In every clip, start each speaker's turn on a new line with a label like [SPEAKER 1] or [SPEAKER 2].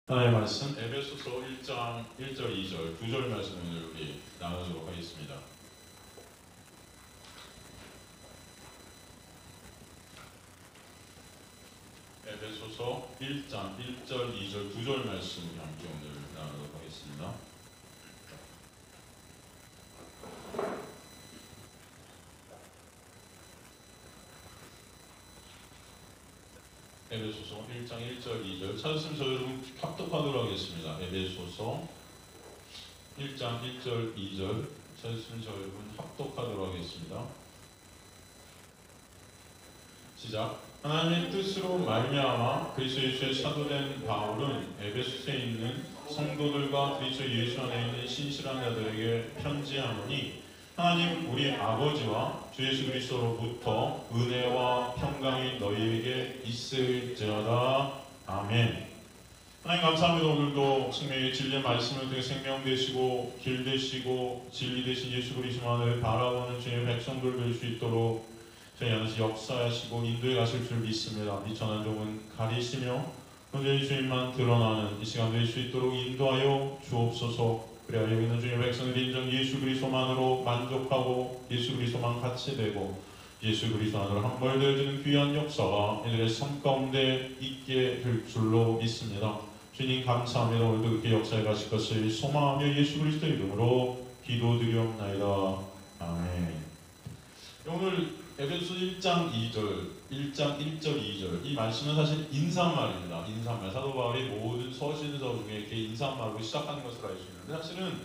[SPEAKER 1] 하나님의 말씀 에베소서 1장 1절 2절 두 절 말씀을 우리 나누도록 하겠습니다. 에베소서 1장 1절 2절 두 절 말씀 함께 오늘 나누도록 하겠습니다. 에베소서 1장 1절 2절 찾았으면 저 여러분 합독하도록 하겠습니다. 에베소서 1장 1절 2절 찾았으면 저 여러분 합독하도록 하겠습니다. 시작. 하나님의 뜻으로 말미암아 그리스도 예수의 사도된 바울은 에베소서에 있는 성도들과 그리스도 예수 안에 있는 신실한 자들에게 편지하노니 하나님 우리 아버지와 주 예수 그리스도로부터 은혜와 평강이 너희에게 있을지어다. 아멘. 하나님 감사합니다. 오늘도 생명의 진리의 말씀을 통해 생명 되시고 길 되시고 진리 되신 예수 그리스도만을 바라보는 주의 백성들 될 수 있도록 저희 안에서 역사하시고 인도해 가실 줄 믿습니다. 이 천한 종은 가리시며 온전히 주님만 드러나는 이 시간 될 수 있도록 인도하여 주옵소서. 그래야 여기 있는 주의 백성들이 인정 예수 그리스도만으로 만족하고 예수 그리스도만 같이 되고 예수 그리스도 안으로 함몰되어지는 귀한 역사가 이들의 삶 가운데 있게 될 줄로 믿습니다. 주님 감사합니다. 오늘도 그렇게 역사해 가실 것을 소망하며 예수 그리스도 이름으로 기도드리옵나이다. 아멘. 오늘 에베소 1장 1절 1절 2절 이 말씀은 사실 인사말입니다. 인사말. 사도 바울이 모든 서신서 중에 이렇게 인사말로 시작하는 것을 알 수 있는데 사실은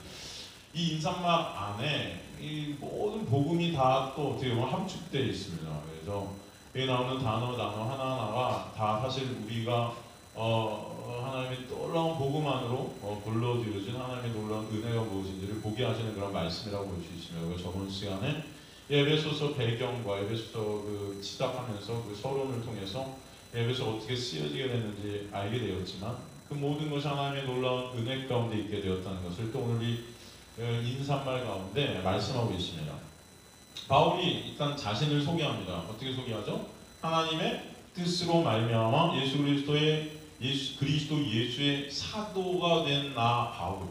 [SPEAKER 1] 이 인사말 안에 이 모든 복음이 다 또 어떻게 보면 함축되어 있습니다. 그래서 여기 나오는 단어 하나하나가 다 사실 우리가 하나님의 놀라운 복음 안으로 불러들여진 하나님의 놀라운 은혜가 무엇인지를 보게 하시는 그런 말씀이라고 볼 수 있습니다. 그래서 저번 시간에 에베소서 배경과 에베소서 시작하면서 그 서론을 통해서 에베소 어떻게 쓰여지게 됐는지 알게 되었지만 그 모든 것이 하나님의 놀라운 은혜 가운데 있게 되었다는 것을 또 오늘 이 인사말 가운데 말씀하고 있습니다. 바울이 일단 자신을 소개합니다. 어떻게 소개하죠? 하나님의 뜻으로 말미암아 예수 그리스도 예수의 사도가 된 나 바울.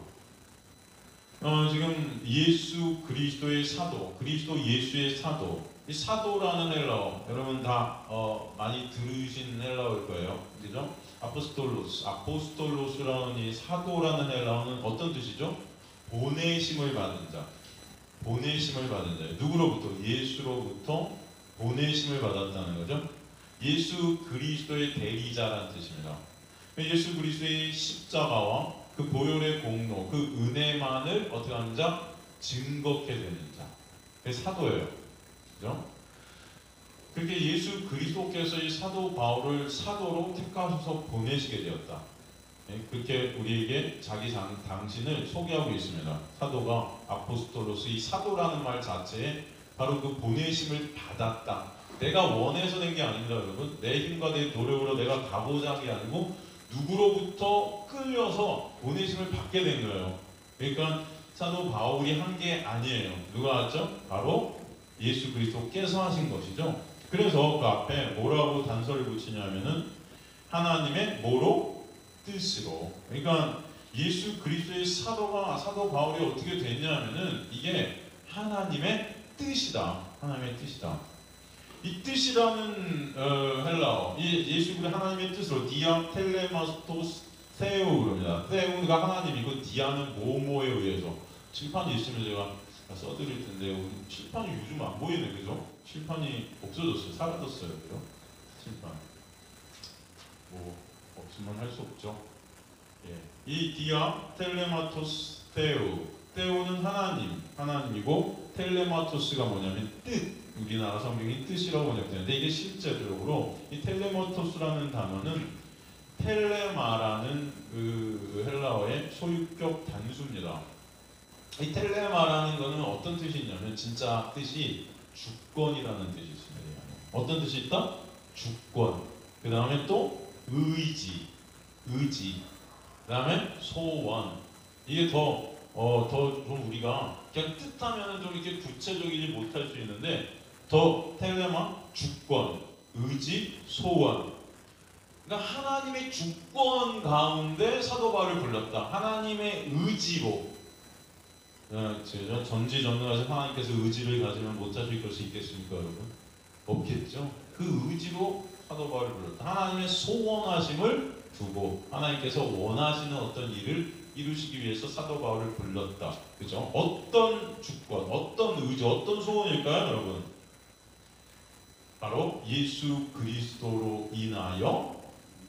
[SPEAKER 1] 지금 예수 그리스도의 사도, 그리스도 예수의 사도. 이 사도라는 헬라어, 여러분 다 많이 들으신 헬라어일 거예요. 그죠? 아포스톨로스라는 이 사도라는 헬라어는 어떤 뜻이죠? 보내심을 받은 자. 보내심을 받은 자. 누구로부터? 예수로부터 보내심을 받았다는 거죠. 예수 그리스도의 대리자라는 뜻입니다. 예수 그리스도의 십자가와 그 보혈의 공로, 그 은혜만을 어떻게 하는 자? 증거케 되는 자. 그게 사도예요. 그죠? 그렇게 예수 그리스도께서 이 사도 바울을 사도로 택하셔서 보내시게 되었다. 그렇게 우리에게 당신을 소개하고 있습니다. 사도가 아포스톨로스, 이 사도라는 말 자체에 바로 그 보내심을 받았다. 내가 원해서 된 게 아닙니다, 여러분. 내 힘과 내 노력으로 내가 가고자 한 게 아니고 누구로부터 끌려서 보내심을 받게 된 거예요. 그러니까 사도 바울이 한 게 아니에요. 누가 했죠? 바로 예수 그리스도께서 하신 것이죠. 그래서 그 앞에 뭐라고 단서를 붙이냐면은 하나님의 뭐로? 뜻으로. 그러니까 예수 그리스도의 사도 바울이 어떻게 됐냐면은 이게 하나님의 뜻이다. 하나님의 뜻이다. 이 뜻이라는 헬라어, 이 예수 그리스도 하나님의 뜻으로 디아 텔레마스토스 세우입니다. 세우가 하나님이고 디아는 뭐뭐에 의해서. 칠판이 있으면 제가 써드릴 텐데 칠판이 요즘 안 보이네, 그죠? 칠판이 없어졌어요, 사라졌어요, 그죠? 칠판. 뭐 없으면 할 수 없죠. 예. 이 디아 텔레마토스 테오는 하나님이고 텔레마토스가 뭐냐면 뜻. 우리나라 성경이 뜻이라고 번역되는데 이게 실제적으로 이 텔레마토스라는 단어는 텔레마라는 그 헬라어의 소유격 단수입니다. 이 텔레마라는 것은 어떤 뜻이 있냐면 진짜 뜻이 주권이라는 뜻이 있습니다. 어떤 뜻이 있다? 주권. 그 다음에 또 의지. 그 다음에 소원. 이게 더 좀 우리가 그냥 뜻하면 좀 이렇게 구체적이지 못할 수 있는데 더 텔레마, 주권, 의지, 소원. 그러니까 하나님의 주권 가운데 사도 바울을 불렀다. 하나님의 의지로. 전지전능하신 하나님께서 의지를 가지면 못 자실 것이 있겠습니까, 여러분? 없겠죠. 그 의지로 사도 바울을 불렀다. 하나님의 소원하심을 두고 하나님께서 원하시는 어떤 일을 이루시기 위해서 사도 바울을 불렀다. 그죠? 어떤 주권, 어떤 의지, 어떤 소원일까요, 여러분? 바로 예수 그리스도로 인하여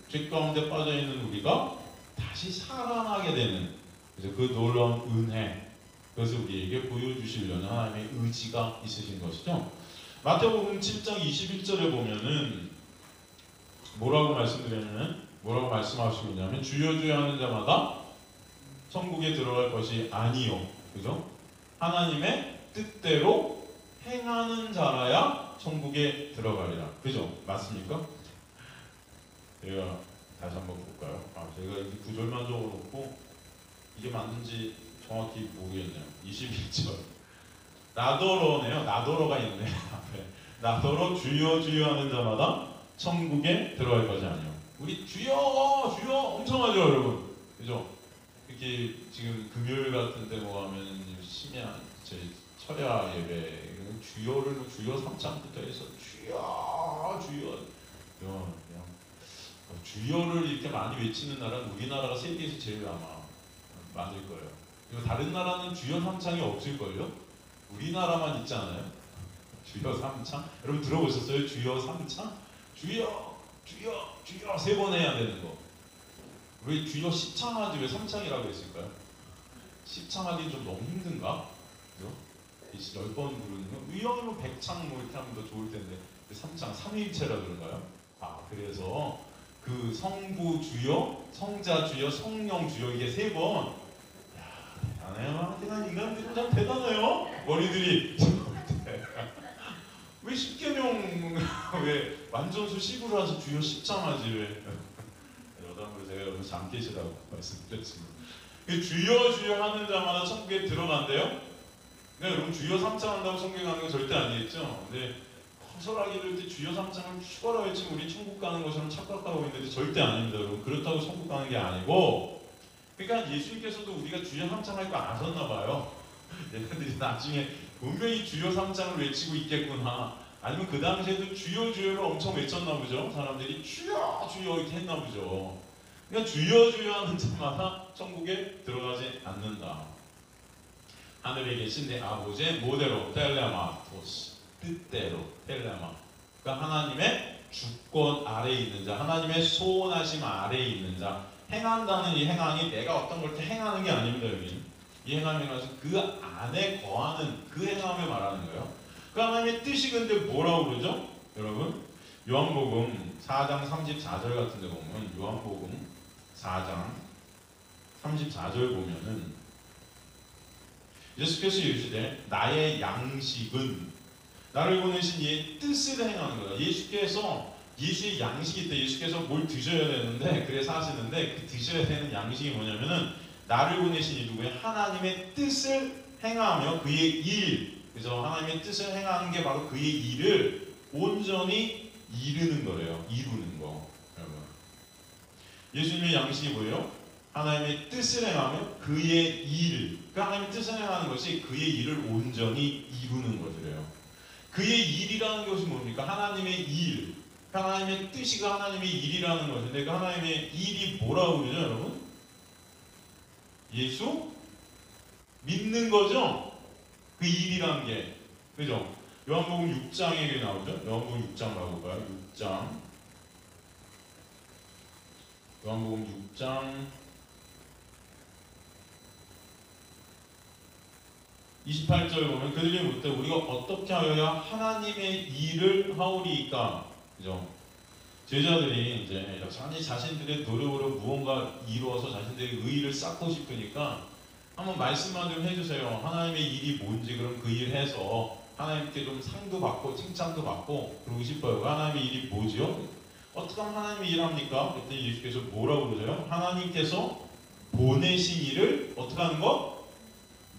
[SPEAKER 1] 죄 가운데 빠져 있는 우리가 다시 살아나게 되는, 그죠? 그 놀라운 은혜, 그것을 우리에게 보여주시려는 하나님의 의지가 있으신 것이죠. 마태복음 7장 21절에 보면은 뭐라고 말씀하시냐면 주여 주여 하는 자마다 천국에 들어갈 것이 아니요, 그죠? 하나님의 뜻대로 행하는 자라야 천국에 들어가리라. 그죠? 맞습니까? 제가 다시 한번 볼까요? 제가 이 구절만 적어놓고 이게 맞는지 정확히 모르겠네요. 21절 나더러네요. 나더러가 있네. 나더러 주여 주여 하는 자마다 천국에 들어갈 것이 아니요. 우리 주여 주여 엄청 하죠, 여러분. 그죠? 이렇게 지금 금요일 같은 데 뭐 하면 심야 철야 예배 주여를 주여 3장부터 해서 주여 주여 그냥 주여를 이렇게 많이 외치는 나라는 우리나라가 세계에서 제일 아마 많을 거예요. 그리고 다른 나라는 주여 3창이 없을걸요? 우리나라만 있지 않아요? 주여 3창? 여러분 들어보셨어요? 주여 3창? 주여 주여 주여 3번 해야 되는 거. 왜 주여 10창하지 왜 3창이라고 했을까요? 10창하기 좀 너무 힘든가? 그죠? 10번 부르는 거? 의왕이면 100창 뭐 이렇게 하면 더 좋을 텐데 3창, 3일체라 그런가요? 그래서 그 성부 주여, 성자 주여, 성령 주여 이게 3번. 대단해요. 인간들이 참 대단해요. 머리들이. 왜 10계명 왜 완전수 10으로 해서 주여 10창하지 왜? 여담으로 제가 여러분 잠 깨시라고 말씀드렸습니다. 주여 주여 하는 자마다 천국에 들어간대요. 그러니까 여러분 주여 3창 한다고 천국에 가는 건 절대 아니겠죠. 근데 허설하게 될 때 주여 3창을 죽어라 외치면 우리 천국 가는 것처럼 착각하고 있는데 절대 아닙니다. 여러분 그렇다고 천국 가는 게 아니고, 그러니까 예수님께서도 우리가 주여 3창 할 거 아셨나 봐요. 얘네들이 나중에 분명히 주여 3창을 외치고 있겠구나, 아니면 그 당시에도 주여 주여를 엄청 외쳤나 보죠. 사람들이 주여 주여 이렇게 했나 보죠. 그러니까 주여 주여 하는 자마다 천국에 들어가지 않는다. 하늘에 계신 내 아버지의 모대로 텔레마토스, 뜻대로 텔레마, 그러니까 하나님의 주권 아래에 있는 자, 하나님의 소원하심 아래에 있는 자, 행한다는 이 행함이 내가 어떤 걸 행하는 게 아닙니다. 여기 이 행함이 아니라 그 안에 거하는 그 행함을 말하는 거예요. 그 하나님의 뜻이 근데 뭐라고 그러죠? 여러분 요한복음 4장 34절 같은 데 보면, 요한복음 4장 34절 보면은 예수께서 이르시되 나의 양식은, 나를 보내신 이의 뜻을 행하는 거다. 예수께서 예수의 양식이 있다. 예수께서 뭘 드셔야 되는데, 그래서 하시는데 그 드셔야 되는 양식이 뭐냐면은 나를 보내신 이 누구의 하나님의 뜻을 행하며 그의 일, 그래서 하나님의 뜻을 행하는 게 바로 그의 일을 온전히 이루는 거래요. 이루는 거. 여러분 예수님의 양식이 뭐예요? 하나님의 뜻을 행하며 그의 일, 그 하나님의 뜻을 행하는 것이 그의 일을 온전히 이루는 것이래요. 그의 일이라는 것이 뭡니까? 하나님의 일, 하나님의 뜻이 그 하나님의 일이라는 것인데, 그 하나님의 일이 뭐라고 그러죠, 여러분? 예수 믿는 거죠? 그 일이라는 게, 그죠? 요한복음 6장에 나오죠? 요한복음 6장 봐볼까요? 6장, 요한복음 6장 28절 보면 그들이 묻되 우리가 어떻게 하여야 하나님의 일을 하오리이까? 그죠? 제자들이 이제 여전히 자신들의 노력으로 무언가 이루어서 자신들의 의의를 쌓고 싶으니까 한번 말씀만 좀 해주세요. 하나님의 일이 뭔지, 그럼 그 일 해서 하나님께 좀 상도 받고 칭찬도 받고 그러고 싶어요. 하나님의 일이 뭐지요? 어떻게 하면 하나님의 일을 합니까? 그때 예수께서 뭐라고 그러세요? 하나님께서 보내신 일을 어떻게 하는 것?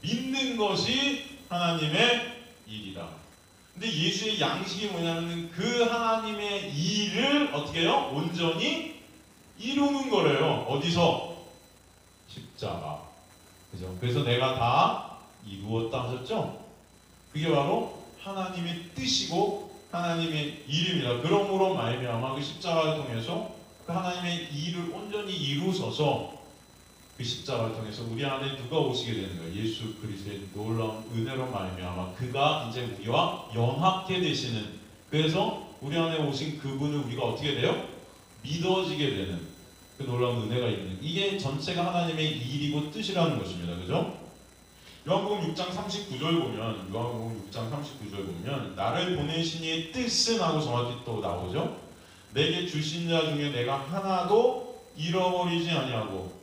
[SPEAKER 1] 믿는 것이 하나님의 일이다. 근데 예수의 양식이 뭐냐면 그 하나님의 일을 어떻게 해요? 온전히 이루는 거래요. 어디서? 십자가. 그죠? 그래서 내가 다 이루었다 하셨죠? 그게 바로 하나님의 뜻이고 하나님의 일입니다. 그러므로 말미암아 그 십자가를 통해서 그 하나님의 일을 온전히 이루소서 그 십자가를 통해서 우리 안에 누가 오시게 되는 거예요? 예수 그리스도의 놀라운 은혜로 말미암아 그가 이제 우리와 연합케 되시는, 그래서 우리 안에 오신 그분을 우리가 어떻게 돼요? 믿어지게 되는 그 놀라운 은혜가 있는, 이게 전체가 하나님의 일이고 뜻이라는 것입니다. 그죠? 요한복음 6장 39절 보면, 요한복음 6장 39절 보면 나를 보내신 이의 뜻은 하고 정확히 또 나오죠. 내게 주신 자 중에 내가 하나도 잃어버리지 아니하고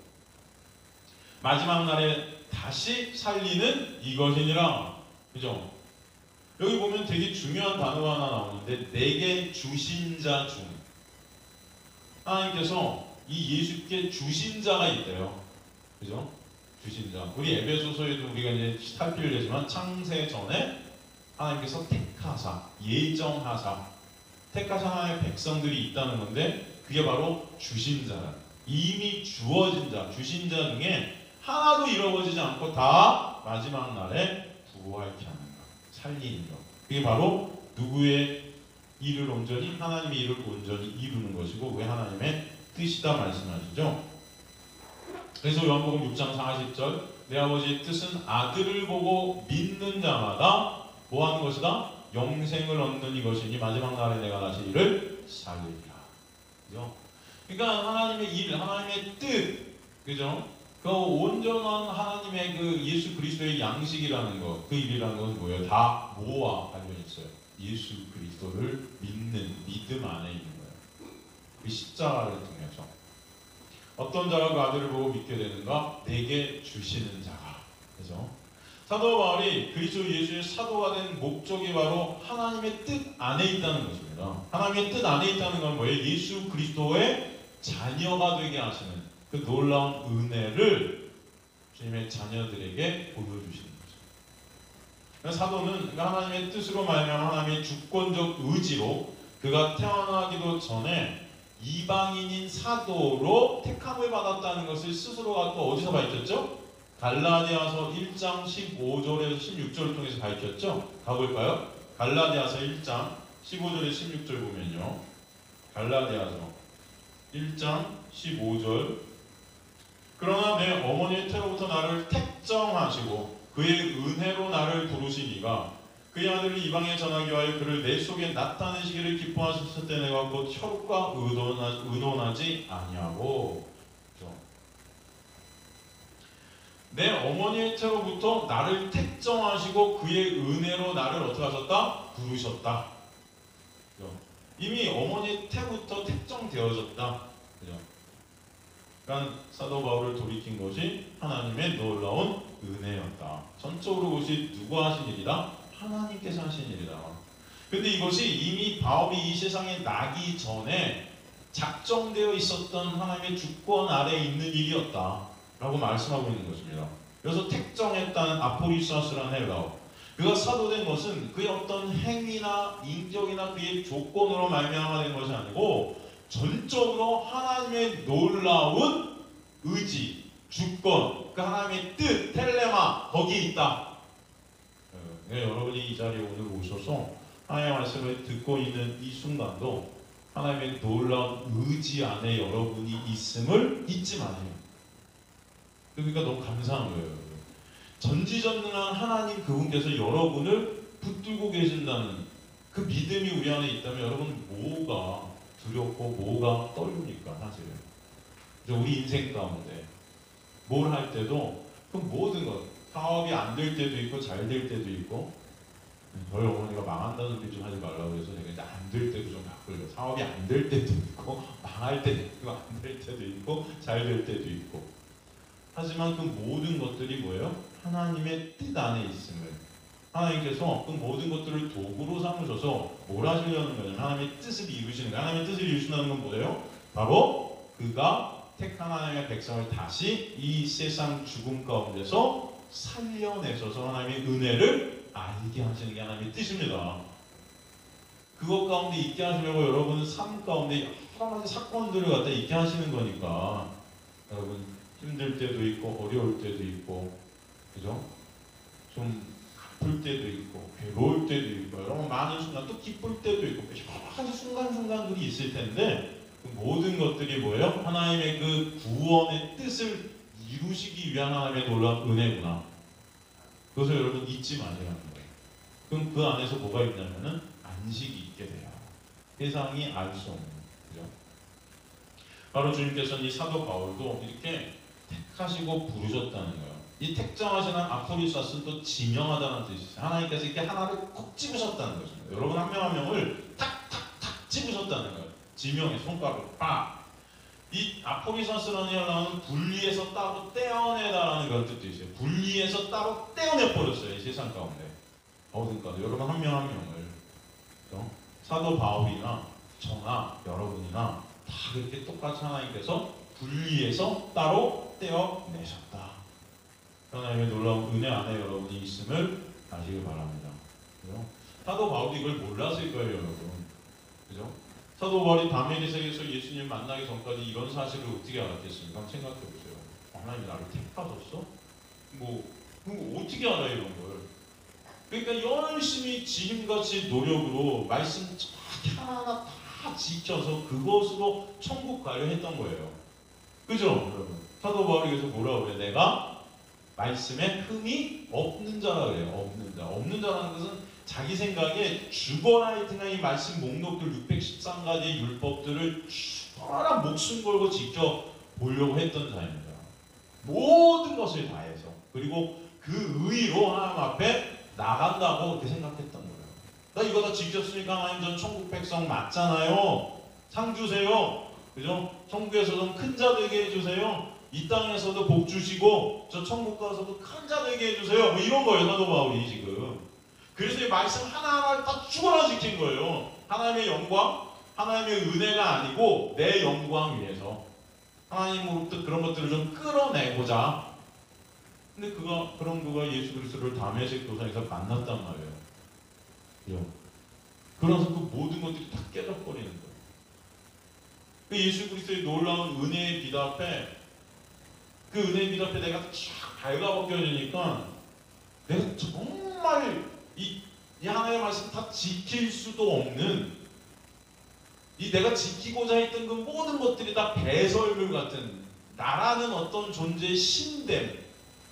[SPEAKER 1] 마지막 날에 다시 살리는 이것이니라. 그죠? 여기 보면 되게 중요한 단어가 하나 나오는데, 내게 주신 자 중, 하나님께서 이 예수께 주신 자가 있대요. 그죠? 주신 자. 우리 에베소서에도 우리가 이제 살피려지만 창세 전에 하나님께서 택하사, 예정하사, 택하사 하나님의 백성들이 있다는 건데, 그게 바로 주신 자라. 이미 주어진 자, 주신 자 중에 하나도 잃어버리지 않고 다 마지막 날에 부활케 하는 것, 살리는 것. 그게 바로 누구의 일을 온전히, 하나님의 일을 온전히 이루는 것이고 왜 하나님의 뜻이다 말씀하시죠. 그래서 요한복음 6장 40절 내 아버지의 뜻은 아들을 보고 믿는 자마다 뭐 하는 것이다? 영생을 얻는 이것이니 마지막 날에 내가 다시 이를 살리리라. 그죠? 그러니까 하나님의 일, 하나님의 뜻, 그죠? 그 온전한 하나님의 그 예수 그리스도의 양식이라는 것, 그 일이라는 것은 뭐예요? 다 뭐와 관련이 있어요? 예수 그리스도를 믿는 믿음 안에 있는 거예요. 그 십자가를 통해서 어떤 자가 그 아들을 보고 믿게 되는가? 내게 주시는 자가. 그죠? 사도 바울이 그리스도 예수의 사도가 된 목적이 바로 하나님의 뜻 안에 있다는 것입니다. 하나님의 뜻 안에 있다는 건 뭐예요? 예수 그리스도의 자녀가 되게 하시는 그 놀라운 은혜를 주님의 자녀들에게 보여주시는 거죠. 사도는 하나님의 뜻으로 말미암아 하나님의 주권적 의지로 그가 태어나기도 전에 이방인인 사도로 택함을 받았다는 것을 스스로가 또 어디서 밝혔죠? 갈라디아서 1장 15절에서 16절을 통해서 밝혔죠. 가볼까요? 갈라디아서 1장 15절에 16절 보면요, 갈라디아서 1장 15절 그러나 내 어머니의 태로부터 나를 택정하시고 그의 은혜로 나를 부르시니가 그의 아들을 이방에 전하기 위하여 그를 내 속에 나타내시기를 기뻐하셨을 때 내가 곧 혈육과 의논하지 아니하고. 그렇죠? 내 어머니의 태로부터 나를 택정하시고 그의 은혜로 나를 어떻게 하셨다? 부르셨다. 그렇죠? 이미 어머니의 태부터 택정되어졌다. 그렇죠? 그러니까 사도 바울을 돌이킨 것이 하나님의 놀라운 은혜였다. 전적으로 그것이 누가 하신 일이다? 하나님께서 하신 일이다. 근데 이것이 이미 바울이 이 세상에 나기 전에 작정되어 있었던 하나님의 주권 아래에 있는 일이었다 라고 말씀하고 있는 것입니다. 그래서 택정했다는 아포리사스라는 헬라어, 그가 사도된 것은 그의 어떤 행위나 인격이나 그의 조건으로 말미암아 된 것이 아니고 전적으로 하나님의 놀라운 의지, 주권, 그 하나님의 뜻, 텔레마, 거기에 있다. 네, 여러분이 이 자리에 오늘 오셔서 하나님의 말씀을 듣고 있는 이 순간도 하나님의 놀라운 의지 안에 여러분이 있음을 잊지 마세요. 그러니까 너무 감사한 거예요. 전지전능한 하나님 그분께서 여러분을 붙들고 계신다는 그 믿음이 우리 안에 있다면 여러분 뭐가 두렵고 뭐가 떨립니까? 사실 우리 인생 가운데 뭘 할 때도 그 모든 것, 사업이 안 될 때도 있고 잘 될 때도 있고, 저희 어머니가 망한다는 소리 좀 하지 말라고 해서 제가 이제 안 될 때도 좀 바꾸려고, 사업이 안 될 때도 있고 망할 때도 있고 안 될 때도 있고 잘 될 때도 있고, 하지만 그 모든 것들이 뭐예요? 하나님의 뜻 안에 있음을, 하나님께서 그 모든 것들을 도구로 삼으셔서 뭘 하시려는 거냐면 하나님의 뜻을 이루시는 거예요. 하나님의 뜻을 이루신다는 건 뭐예요? 바로 그가 택한 하나님의 백성을 다시 이 세상 죽음 가운데서 살려내셔서 하나님의 은혜를 알게 하시는 게 하나님의 뜻입니다. 그것 가운데 있게 하시려고 여러분 삶 가운데 여러 가지 사건들을 갖다 있게 하시는 거니까 여러분 힘들 때도 있고 어려울 때도 있고 그죠? 좀 아플 때도 있고 괴로울 때도 있고 여러분 많은 순간 또 기쁠 때도 있고 여러 가지 순간순간들이 있을 텐데 그 모든 것들이 뭐예요? 하나님의 그 구원의 뜻을 이루시기 위한 하나님의 놀라운 은혜구나. 그것을 여러분 잊지 마셔야 하는 거예요. 그럼 그 안에서 뭐가 있냐면은 안식이 있게 돼요. 세상이 알 수 없는 그죠? 바로 주님께서는 이 사도 바울도 이렇게 택하시고 부르셨다는 거예요. 이 택정하시는 아포리사스는 또 지명하다는 뜻이죠. 하나님께서 이렇게 하나를 꼭 집으셨다는 것입니다. 여러분 한 명 한 명을 탁탁탁 집으셨다는 거예요. 지명의 손가락으로 빡. 이 아포리사스라는 말은 분리해서 따로 떼어내다라는 그런 뜻도 있어요. 분리해서 따로 떼어내버렸어요. 이 세상 가운데. 어딘가도 여러분 한 명 한 명을 그렇죠? 사도 바울이나 저나 여러분이나 다 그렇게 똑같이 하나님께서 분리해서 따로 떼어내셨다. 하나님의 놀라운 은혜 안에 여러분이 있음을 아시길 바랍니다. 그죠? 사도 바울도 이걸 몰랐을 거예요, 여러분. 그죠? 사도 바울이 다메섹에서 예수님 만나기 전까지 이런 사실을 어떻게 알았겠습니까? 한번 생각해 보세요. 하나님이 나를 택하셨어? 그거 어떻게 알아요, 이런 걸? 그러니까 열심히 지금같이 노력으로 말씀 정확히 하나하나 다 지켜서 그것으로 천국 가려 했던 거예요. 그죠, 여러분? 사도 바울이 그래서 뭐라고 그래? 내가 말씀에 흠이 없는 자라 그래요. 없는 자. 없는 자라는 것은 자기 생각에 죽어라 했으나 이 말씀 목록들 613가지의 율법들을 죽어라 목숨 걸고 지켜보려고 했던 자입니다. 모든 것을 다해서. 그리고 그 의로 하나님 앞에 나간다고 그렇게 생각했던 거예요. 나 이거 다 지켰으니까 하나님 전 천국 백성 맞잖아요. 상 주세요. 그죠? 천국에서 좀 큰 자 되게 해주세요. 이 땅에서도 복 주시고 저 천국 가서도 큰 자 되게 해주세요. 뭐 이런 거예요, 사도 바울이 지금. 그래서 이 말씀 하나하나 다 죽어라 지킨 거예요. 하나님의 영광, 하나님의 은혜가 아니고 내 영광 위해서 하나님으로부터 그런 것들을 좀 끌어내고자. 근데 그가 예수 그리스도를 다메섹 도상에서 만났단 말이에요. 그래서 그 모든 것들이 다 깨져버리는 거예요. 그 예수 그리스도의 놀라운 은혜의 빛 앞에 그 은혜의 빛 앞에 내가 쫙 발가벗겨지니까 내가 정말 이 하나님의 말씀 다 지킬 수도 없는 이 내가 지키고자 했던 그 모든 것들이 다 배설물 같은 나라는 어떤 존재의 신됨,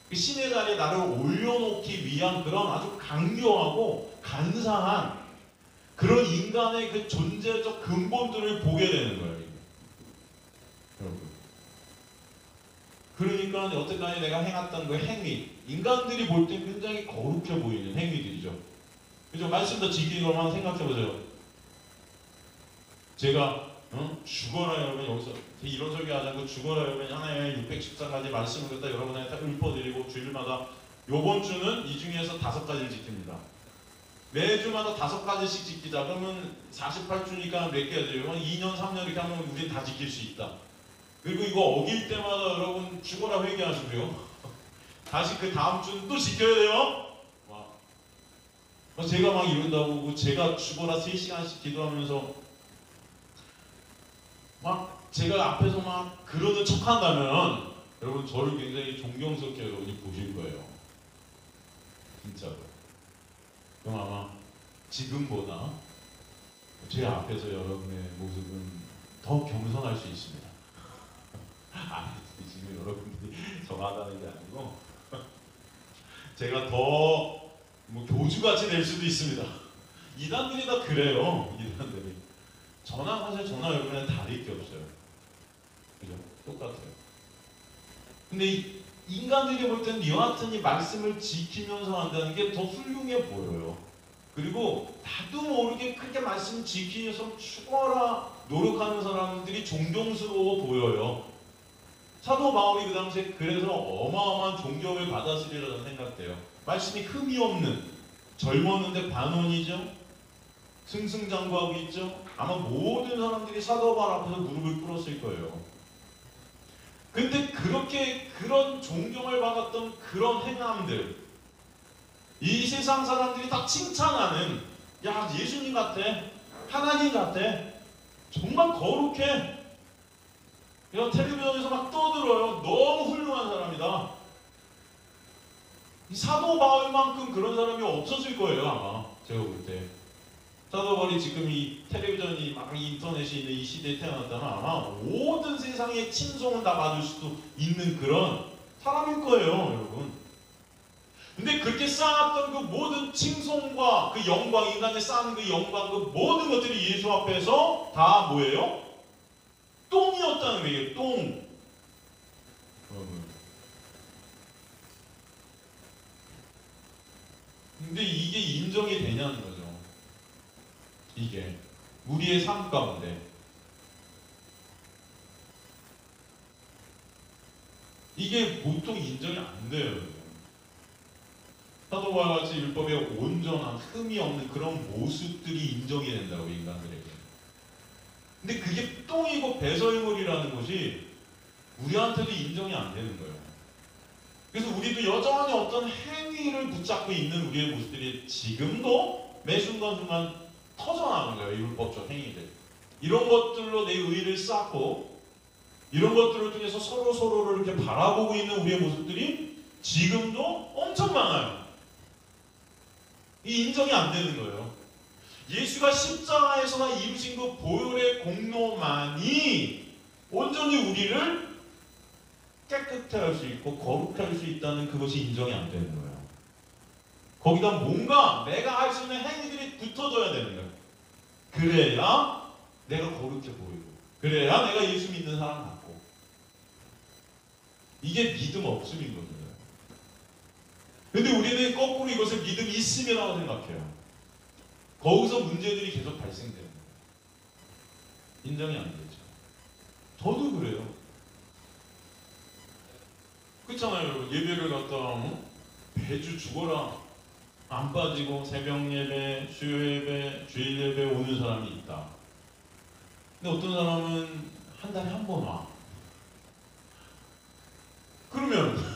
[SPEAKER 1] 그 신의 자리에 나를 올려놓기 위한 그런 아주 강요하고 간사한 그런 인간의 그 존재적 근본들을 보게 되는 거예요. 여러분. 그러니까 여태까지 내가 행했던 그 행위, 인간들이 볼 때 굉장히 거룩해 보이는 행위들이죠. 그죠? 말씀 더 지키는 것만 생각해보세요. 제가 죽어라 여러분 여기서 이런 소리 하지 않고 죽어라 여러분 하나님의 614가지 말씀을 갖다 여러분한테 읊어드리고 주일마다 요번 주는 이 중에서 5가지를 지킵니다. 매주마다 5가지씩 지키자. 그러면 48주니까 몇 개야 돼요? 2년 3년 이렇게 하면 우린 다 지킬 수 있다. 그리고 이거 어길 때마다 여러분 죽어라 회개하시고요. 다시 그 다음 주는 또 지켜야 돼요. 제가 막 이런다고 제가 죽어라 3시간씩 기도하면서 막 제가 앞에서 막 그러는 척 한다면 여러분 저를 굉장히 존경스럽게 여러분이 보실 거예요. 진짜로. 그럼 아마 지금보다 제 앞에서 여러분의 모습은 더 겸손할 수 있습니다. 지금 여러분들이 정하다는 게 아니고 제가 더 교주같이 될 수도 있습니다. 이단들이 다 그래요. 이단들이. 사실 저나 여러분은 다를 게 없어요. 그죠? 똑같아요. 근데 인간들이 볼 때는 여하튼 이 말씀을 지키면서 한다는 게 더 훌륭해 보여요. 그리고 나도 모르게 그렇게 말씀 지키기 위해서 죽어라 노력하는 사람들이 존경스러워 보여요. 사도 바울이 그 당시에 그래서 어마어마한 존경을 받았으리라고 생각돼요. 말씀이 흠이 없는 젊었는데 반원이죠. 승승장구하고 있죠. 아마 모든 사람들이 사도 바울 앞에서 무릎을 꿇었을 거예요. 근데 그런 존경을 받았던 그런 행함들 이 세상 사람들이 다 칭찬하는 야 예수님 같아. 하나님 같아. 정말 거룩해. 그냥 텔레비전에서 막 떠들어요. 너무 훌륭한 사람이다. 이 사도 바울만큼 그런 사람이 없었을 거예요, 아마. 제가 볼 때. 사도 바울이 지금 이 텔레비전이 막 인터넷이 있는 이 시대에 태어났다면 아마 모든 세상의 칭송을 다 받을 수도 있는 그런 사람일 거예요, 여러분. 근데 그렇게 쌓았던 그 모든 칭송과 그 영광, 인간에 쌓는 그 영광, 그 모든 것들이 예수 앞에서 다 뭐예요? 똥이었다는 거예요, 똥. 근데 이게 인정이 되냐는 거죠. 이게 우리의 삶 가운데 이게 보통 인정이 안 돼요. 사도 바울과 같이 율법의 온전한 흠이 없는 그런 모습들이 인정이 된다고, 인간들에게. 근데 그게 똥이고 배설물이라는 것이 우리한테도 인정이 안 되는 거예요. 그래서 우리도 여전히 어떤 행위를 붙잡고 있는 우리의 모습들이 지금도 매 순간순간 터져나가는 거예요. 율법적 행위들. 이런 것들로 내 의의를 쌓고 이런 것들을 통해서 서로를 이렇게 바라보고 있는 우리의 모습들이 지금도 엄청 많아요. 이 인정이 안 되는 거예요. 예수가 십자가에서나 이루신 그 보혈의 공로만이 온전히 우리를 깨끗해 할 수 있고 거룩해 할 수 있다는 그것이 인정이 안 되는 거예요. 거기다 뭔가 내가 할 수 있는 행위들이 붙어져야 되는 거예요. 그래야 내가 거룩해 보이고, 그래야 내가 예수 믿는 사람 같고. 이게 믿음 없음인 거죠. 근데 우리는 거꾸로 이것을 믿음 있음이라고 생각해요. 거기서 문제들이 계속 발생돼요. 인정이 안 되죠. 저도 그래요. 그렇잖아요, 여러분. 예배를 갖다가 매주 죽어라 안 빠지고 새벽 예배, 수요 예배, 주일 예배 오는 사람이 있다. 근데 어떤 사람은 한 달에 한 번 와. 그러면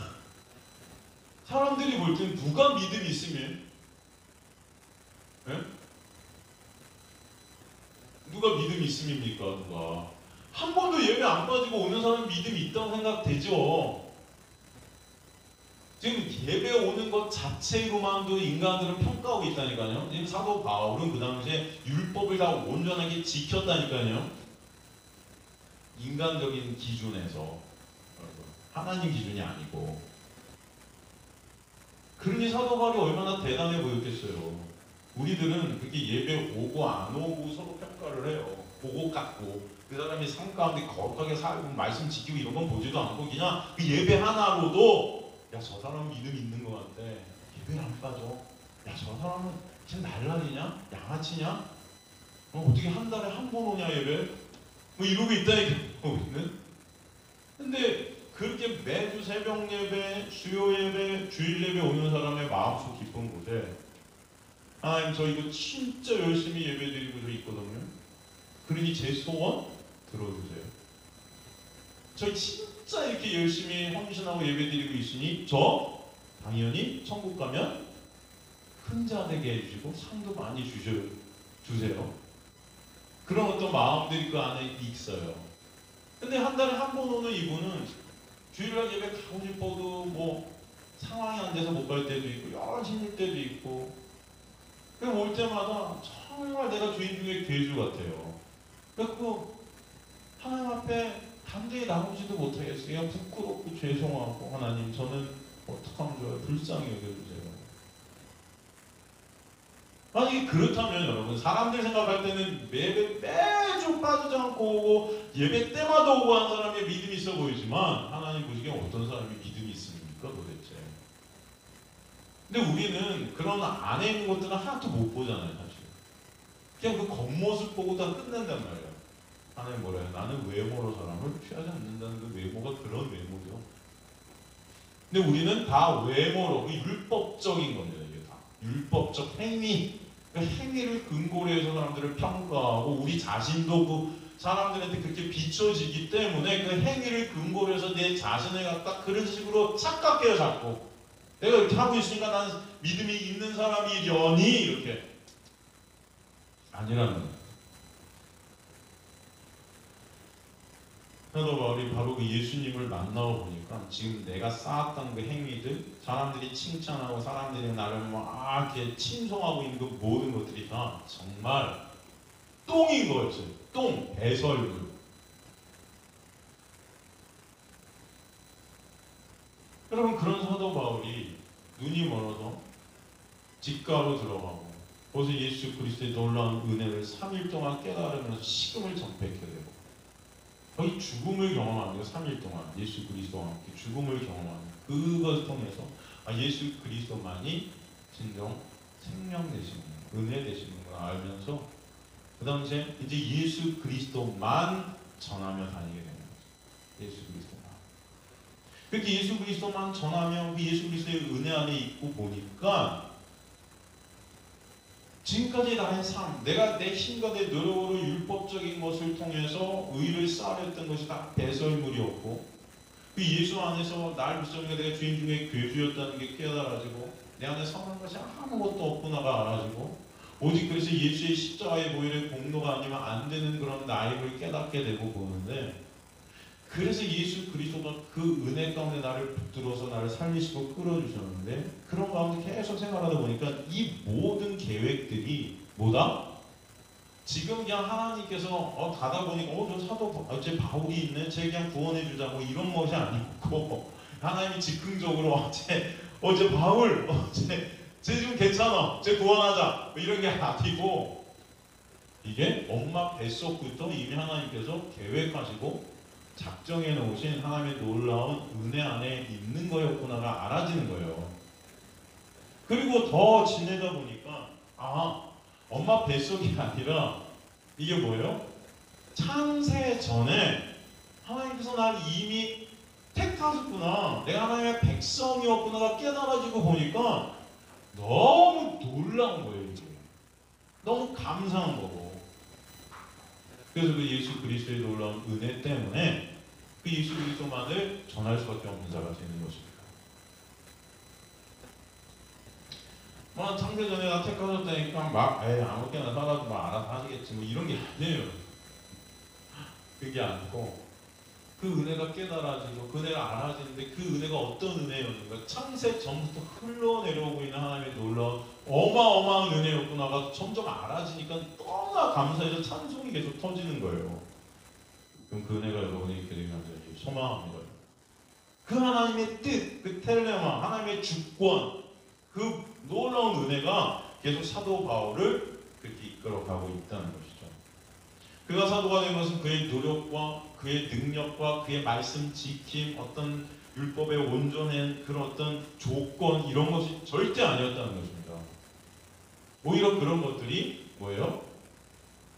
[SPEAKER 1] 사람들이 볼 땐 누가 믿음이 있으면, 네? 누가 믿음이 있음입니까? 누가 한 번도 예배 안 빠지고 오는 사람은 믿음이 있다고 생각되죠. 지금 예배 오는 것 자체로만도 인간들은 평가하고 있다니까요. 지금 사도 바울은 그 당시에 율법을 다 온전하게 지켰다니까요. 인간적인 기준에서, 하나님 기준이 아니고. 그러니 사도 바울이 얼마나 대단해 보였겠어요. 우리들은 그렇게 예배 오고 안 오고 서로 평가를 해요. 보고 깎고. 그 사람이 삶 가운데 거룩하게 살고 말씀 지키고 이런 건 보지도 않고 그냥 그 예배 하나로도 야, 저 사람은 믿음 있는 것 같아. 예배를 안 빠져. 야, 저 사람은 지금 날라리냐? 양아치냐? 어떻게 한 달에 한 번 오냐 예배? 뭐 이러고 있다니까 우리는. 근데 그렇게 매주 새벽 예배, 수요 예배, 주일 예배 오는 사람의 마음속 깊은 곳에 하나님 저 이거 진짜 열심히 예배 드리고 저 있거든요. 그러니 제 소원 들어주세요. 저 진짜 이렇게 열심히 헌신하고 예배 드리고 있으니 저 당연히 천국 가면 큰 자 되게 해주시고 상도 많이 주세요. 그런 어떤 마음들이 그 안에 있어요. 근데 한 달에 한 번 오는 이분은 주일날 예배 가고 싶어도 뭐 상황이 안 돼서 못 갈 때도 있고 여러 힘들 때도 있고, 그래서 올 때마다 정말 내가 주인 중에 괴주 같아요. 그래서 하나님 앞에 담대히 나오지도 못하겠어요. 부끄럽고 죄송하고 하나님 저는 어떡하면 좋아요? 불쌍히 여겨주세요. 만약에 그렇다면 여러분 사람들 생각할 때는 매주 빠지지 않고 오고 예배 때마다 오고 한 사람이 믿음이 있어 보이지만 하나님 보시기엔 어떤 사람이 믿음이 있습니까 도대체? 근데 우리는 그런 안에 있는 것들은 하나도 못 보잖아요 사실. 그냥 그 겉모습 보고 다 끝낸단 말이에요. 하나님 뭐래요? 나는 외모로 사람을 취하지 않는다는 그 외모가 그런 외모죠. 근데 우리는 다 외모로, 율법적인 겁니다. 이게 다 율법적 행위, 그 행위를 근거로 해서 사람들을 평가하고 우리 자신도 그 사람들한테 그렇게 비춰지기 때문에 그 행위를 근거로 해서 내 자신을 갖다 그런 식으로 착각해요 자꾸. 내가 이렇게 하고 있으니까 나는 믿음이 있는 사람이려니 이렇게 아니라는 거예요. 사도 바울이 바로 그 예수님을 만나고 보니까 지금 내가 쌓았던 그 행위들, 사람들이 칭찬하고 사람들이 나를 막 이렇게 칭송하고 있는 그 모든 것들이 다 정말 똥인 거였어요. 똥, 배설물. 여러분, 그런 사도 바울이 눈이 멀어서 집가로 들어가고 거기서 예수 그리스도의 놀라운 은혜를 3일 동안 깨달으면서 식음을 전폐하게 되고 거의 죽음을 경험하는 거예요. 3일 동안 예수 그리스도와 함께 죽음을 경험하는 그것을 통해서 예수 그리스도만이 진정 생명 되시는 은혜 되시는구나 알면서 그 당시에 이제 예수 그리스도만 전하며 다니게 되는 거죠. 예수 그리스도만. 그렇게 예수 그리스도만 전하며 그 예수 그리스도의 은혜 안에 있고 보니까 지금까지 나의 삶, 내가 내 힘과 내 노력으로 율법적인 것을 통해서 의를 쌓아냈던 것이 다 배설물이었고 그 예수 안에서 날 믿으니까 내가 주인 중에 괴수였다는 게 깨달아지고 내 안에 선한 것이 아무것도 없구나가 알아지고 오직 그래서 예수의 십자가의 보혈의 공로가 아니면 안 되는 그런 나임을 깨닫게 되고 보는데 그래서 예수 그리스도가 그 은혜 가운데 나를 붙들어서 나를 살리시고 끌어주셨는데 그런 가운데 계속 생활하다 보니까 이 모든 계획들이 뭐다? 지금 그냥 하나님께서 가다 보니까 저 사도 제 바울이 있네 쟤 그냥 구원해 주자 뭐 이런 것이 아니고 하나님이 즉흥적으로 쟤 바울 쟤 지금 괜찮아 쟤 구원하자 뭐 이런 게 아니고 이게 엄마 뱃속부터 이미 하나님께서 계획하시고 작정해 놓으신 하나님의 놀라운 은혜 안에 있는 거였구나가 알아지는 거예요. 그리고 더 지내다 보니까 엄마 뱃속이 아니라 이게 뭐예요? 창세 전에 하나님께서 날 이미 택하셨구나. 내가 하나님의 백성이었구나가 깨달아지고 보니까 너무 놀라운 거예요. 이게. 너무 감사한 거고. 그래서 그 예수 그리스도의 놀라운 은혜 때문에 그 예수 그리스도만을 전할 수밖에 없는 자가 되는 것입니다. 창세전에 나 택하셨다니까 막 아무렇게나 살아도 알아서 하시겠지 뭐 이런 게 아니에요. 그게 아니고 그 은혜가 깨달아지고 그 은혜가 알아지는데 그 은혜가 어떤 은혜였는가 창세 전부터 흘러내려오고 있는 하나님의 놀라운 어마어마한 은혜였구나가 점점 알아지니까 너무나 감사해서 찬송이 계속 터지는 거예요. 그럼 그 은혜가 여러분에게 있게 되면 소망합니다. 그 하나님의 뜻, 그 텔레마, 하나님의 주권 그 놀라운 은혜가 계속 사도 바울을 그렇게 이끌어가고 있다는 것이죠. 그가 사도가 된 것은 그의 노력과 그의 능력과 그의 말씀 지킴 어떤 율법의 온전한 그런 어떤 조건 이런 것이 절대 아니었다는 것입니다. 오히려 그런 것들이 뭐예요?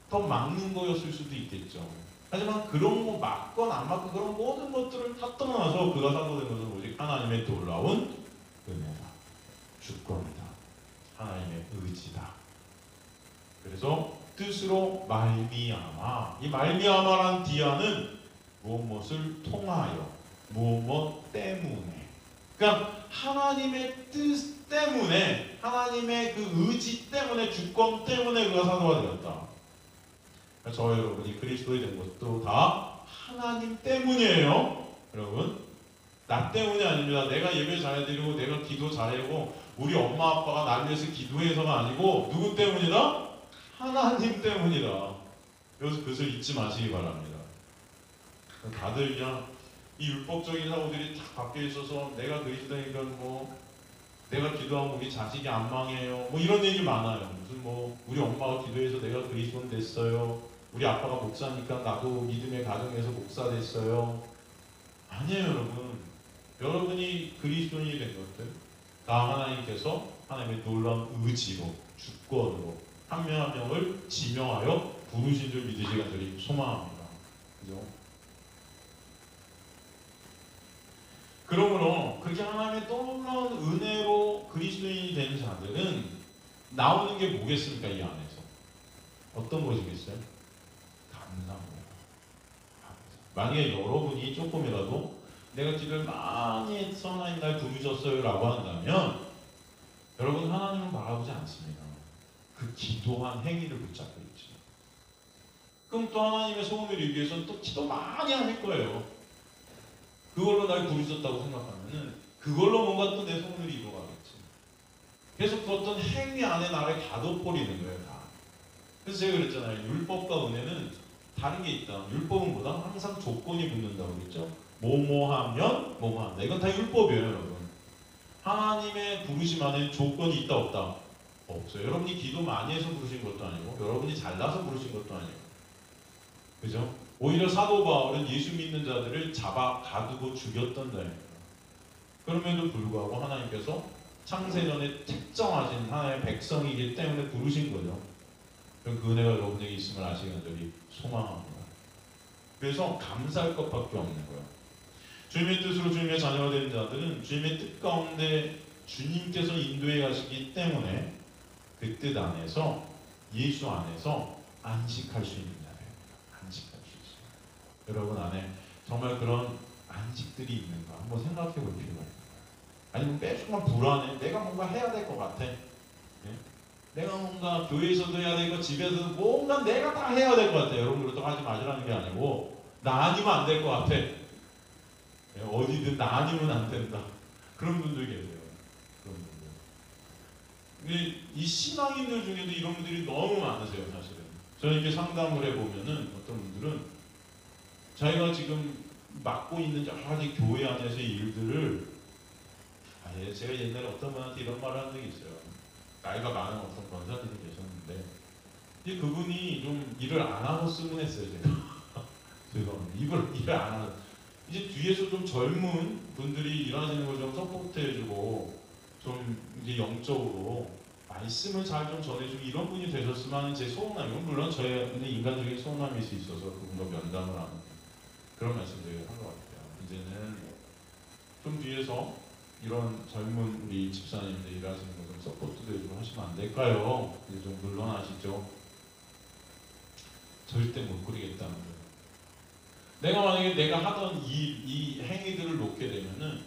[SPEAKER 1] 더 막는 거였을 수도 있겠죠. 하지만 그런 거 맞건 안 맞건 그런 모든 것들을 다 떠나서 그가 사도된 것은 오직 하나님의 놀라운 은혜다. 주권이다. 하나님의 의지다. 그래서 뜻으로 말미암아 이 말미암아란 디아는 무엇을 통하여 무엇 때문에 그러니까 하나님의 뜻 때문에 하나님의 그 의지 때문에 주권 때문에 그가 사도가 되었다. 저와 여러분이 그리스도에 된 것도 다 하나님 때문이에요. 여러분 나 때문이 아닙니다. 내가 예배 잘해드리고 내가 기도 잘하고 우리 엄마 아빠가 날 위해서 기도해서가 아니고 누구 때문이다? 하나님 때문이다. 그래서 그것을 잊지 마시기 바랍니다. 다들 그냥 이 율법적인 사고들이 다 밖에 있어서 내가 그리스도니까 뭐 내가 기도하면 우리 자식이 안 망해요. 뭐 이런 얘기 많아요. 무슨 뭐 우리 엄마가 기도해서 내가 그리스도인 됐어요. 우리 아빠가 목사니까 나도 믿음의 가정에서 목사 됐어요. 아니에요, 여러분. 여러분이 그리스도인이 된 것들 다 하나님께서 하나님의 놀라운 의지로 주권으로 한 명 한 명을 지명하여 부르신 줄 믿으시기 간절히 소망합니다. 그죠? 그러므로 그렇게 하나님의 놀라운 은혜로 그리스도인이 된 자들은 나오는 게 뭐겠습니까? 이 안에서 어떤 것이겠어요? 감사합니다. 만약에 여러분이 조금이라도 내가 기도를 많이 해서 하나님 날 부르셨어요 라고 한다면 여러분 하나님은 바라보지 않습니다. 그 기도한 행위를 붙잡고 있지. 그럼 또 하나님의 소원을 이루기 위해서는 또 기도 많이 할 거예요. 그걸로 날 부르셨다고 생각하면은 그걸로 뭔가 또 내 소원을 이루어가겠지. 그래서 그 어떤 행위 안에 나를 가둬버리는 거예요, 다. 그래서 제가 그랬잖아요. 율법과 은혜는 다른 게 있다. 율법은 뭐다? 항상 조건이 붙는다고 그랬죠. 뭐뭐하면 뭐뭐한다. 이건 다 율법이에요, 여러분. 하나님의 부르심 안에 조건이 있다 없다? 없어요. 여러분이 기도 많이 해서 부르신 것도 아니고 여러분이 잘나서 부르신 것도 아니고, 그죠? 오히려 사도 바울은 예수 믿는 자들을 잡아 가두고 죽였던 자예요. 그럼에도 불구하고 하나님께서 창세전에 특정하신 하나님의 백성이기 때문에 부르신 거죠. 그 은혜가 여러분에게 있음을 아시기 간절히 소망합니다. 그래서 감사할 것밖에 없는 거예요. 주님의 뜻으로 주님의 자녀가 된 자들은 주님의 뜻 가운데 주님께서 인도해 가시기 때문에 그 뜻 안에서, 예수 안에서 안식할 수 있는 자예요. 안식할 수 있어요. 여러분 안에 정말 그런 안식들이 있는가 한번 생각해 볼 필요가 있는 거예요. 아니면 매순간 불안해. 내가 뭔가 해야 될 것 같아. 네? 내가 뭔가 교회에서도 해야 되고 집에서도 뭔가 내가 다 해야 될 것 같아. 여러분 그렇다고 하지 마시라는 게 아니고 나 아니면 안 될 것 같아. 어디든 나 아니면 안 된다. 그런 분들 계세요. 그런 분들. 근데 이 신앙인들 중에도 이런 분들이 너무 많으세요, 사실은. 저는 이렇게 상담을 해보면은 어떤 분들은 자기가 지금 맡고 있는 여러 가지 교회 안에서의 일들을, 제가 옛날에 어떤 분한테 이런 말을 한 적이 있어요. 나이가 많은 어떤 권사님이 계셨는데, 이제 그분이 좀 일을 안 하고 쓰곤 했어요, 제가. 죄송합니다. 일을 안 하고. 이제 뒤에서 좀 젊은 분들이 일하시는 걸 좀 서포트해주고, 좀 이제 영적으로 말씀을 잘 좀 전해주고 이런 분이 되셨으면 하는 제 소원함이고, 물론 저의 인간적인 소원함일 수 있어서 그분과 면담을 하는 그런 말씀을 한 것 같아요. 이제는 좀 뒤에서 이런 젊은 우리 집사님들 일하시는 거 좀 서포트도 해주고 하시면 안 될까요? 이제 좀 물러나시죠. 절대 못 그리겠다는 거예요. 내가 만약에 내가 하던 이 행위들을 놓게 되면은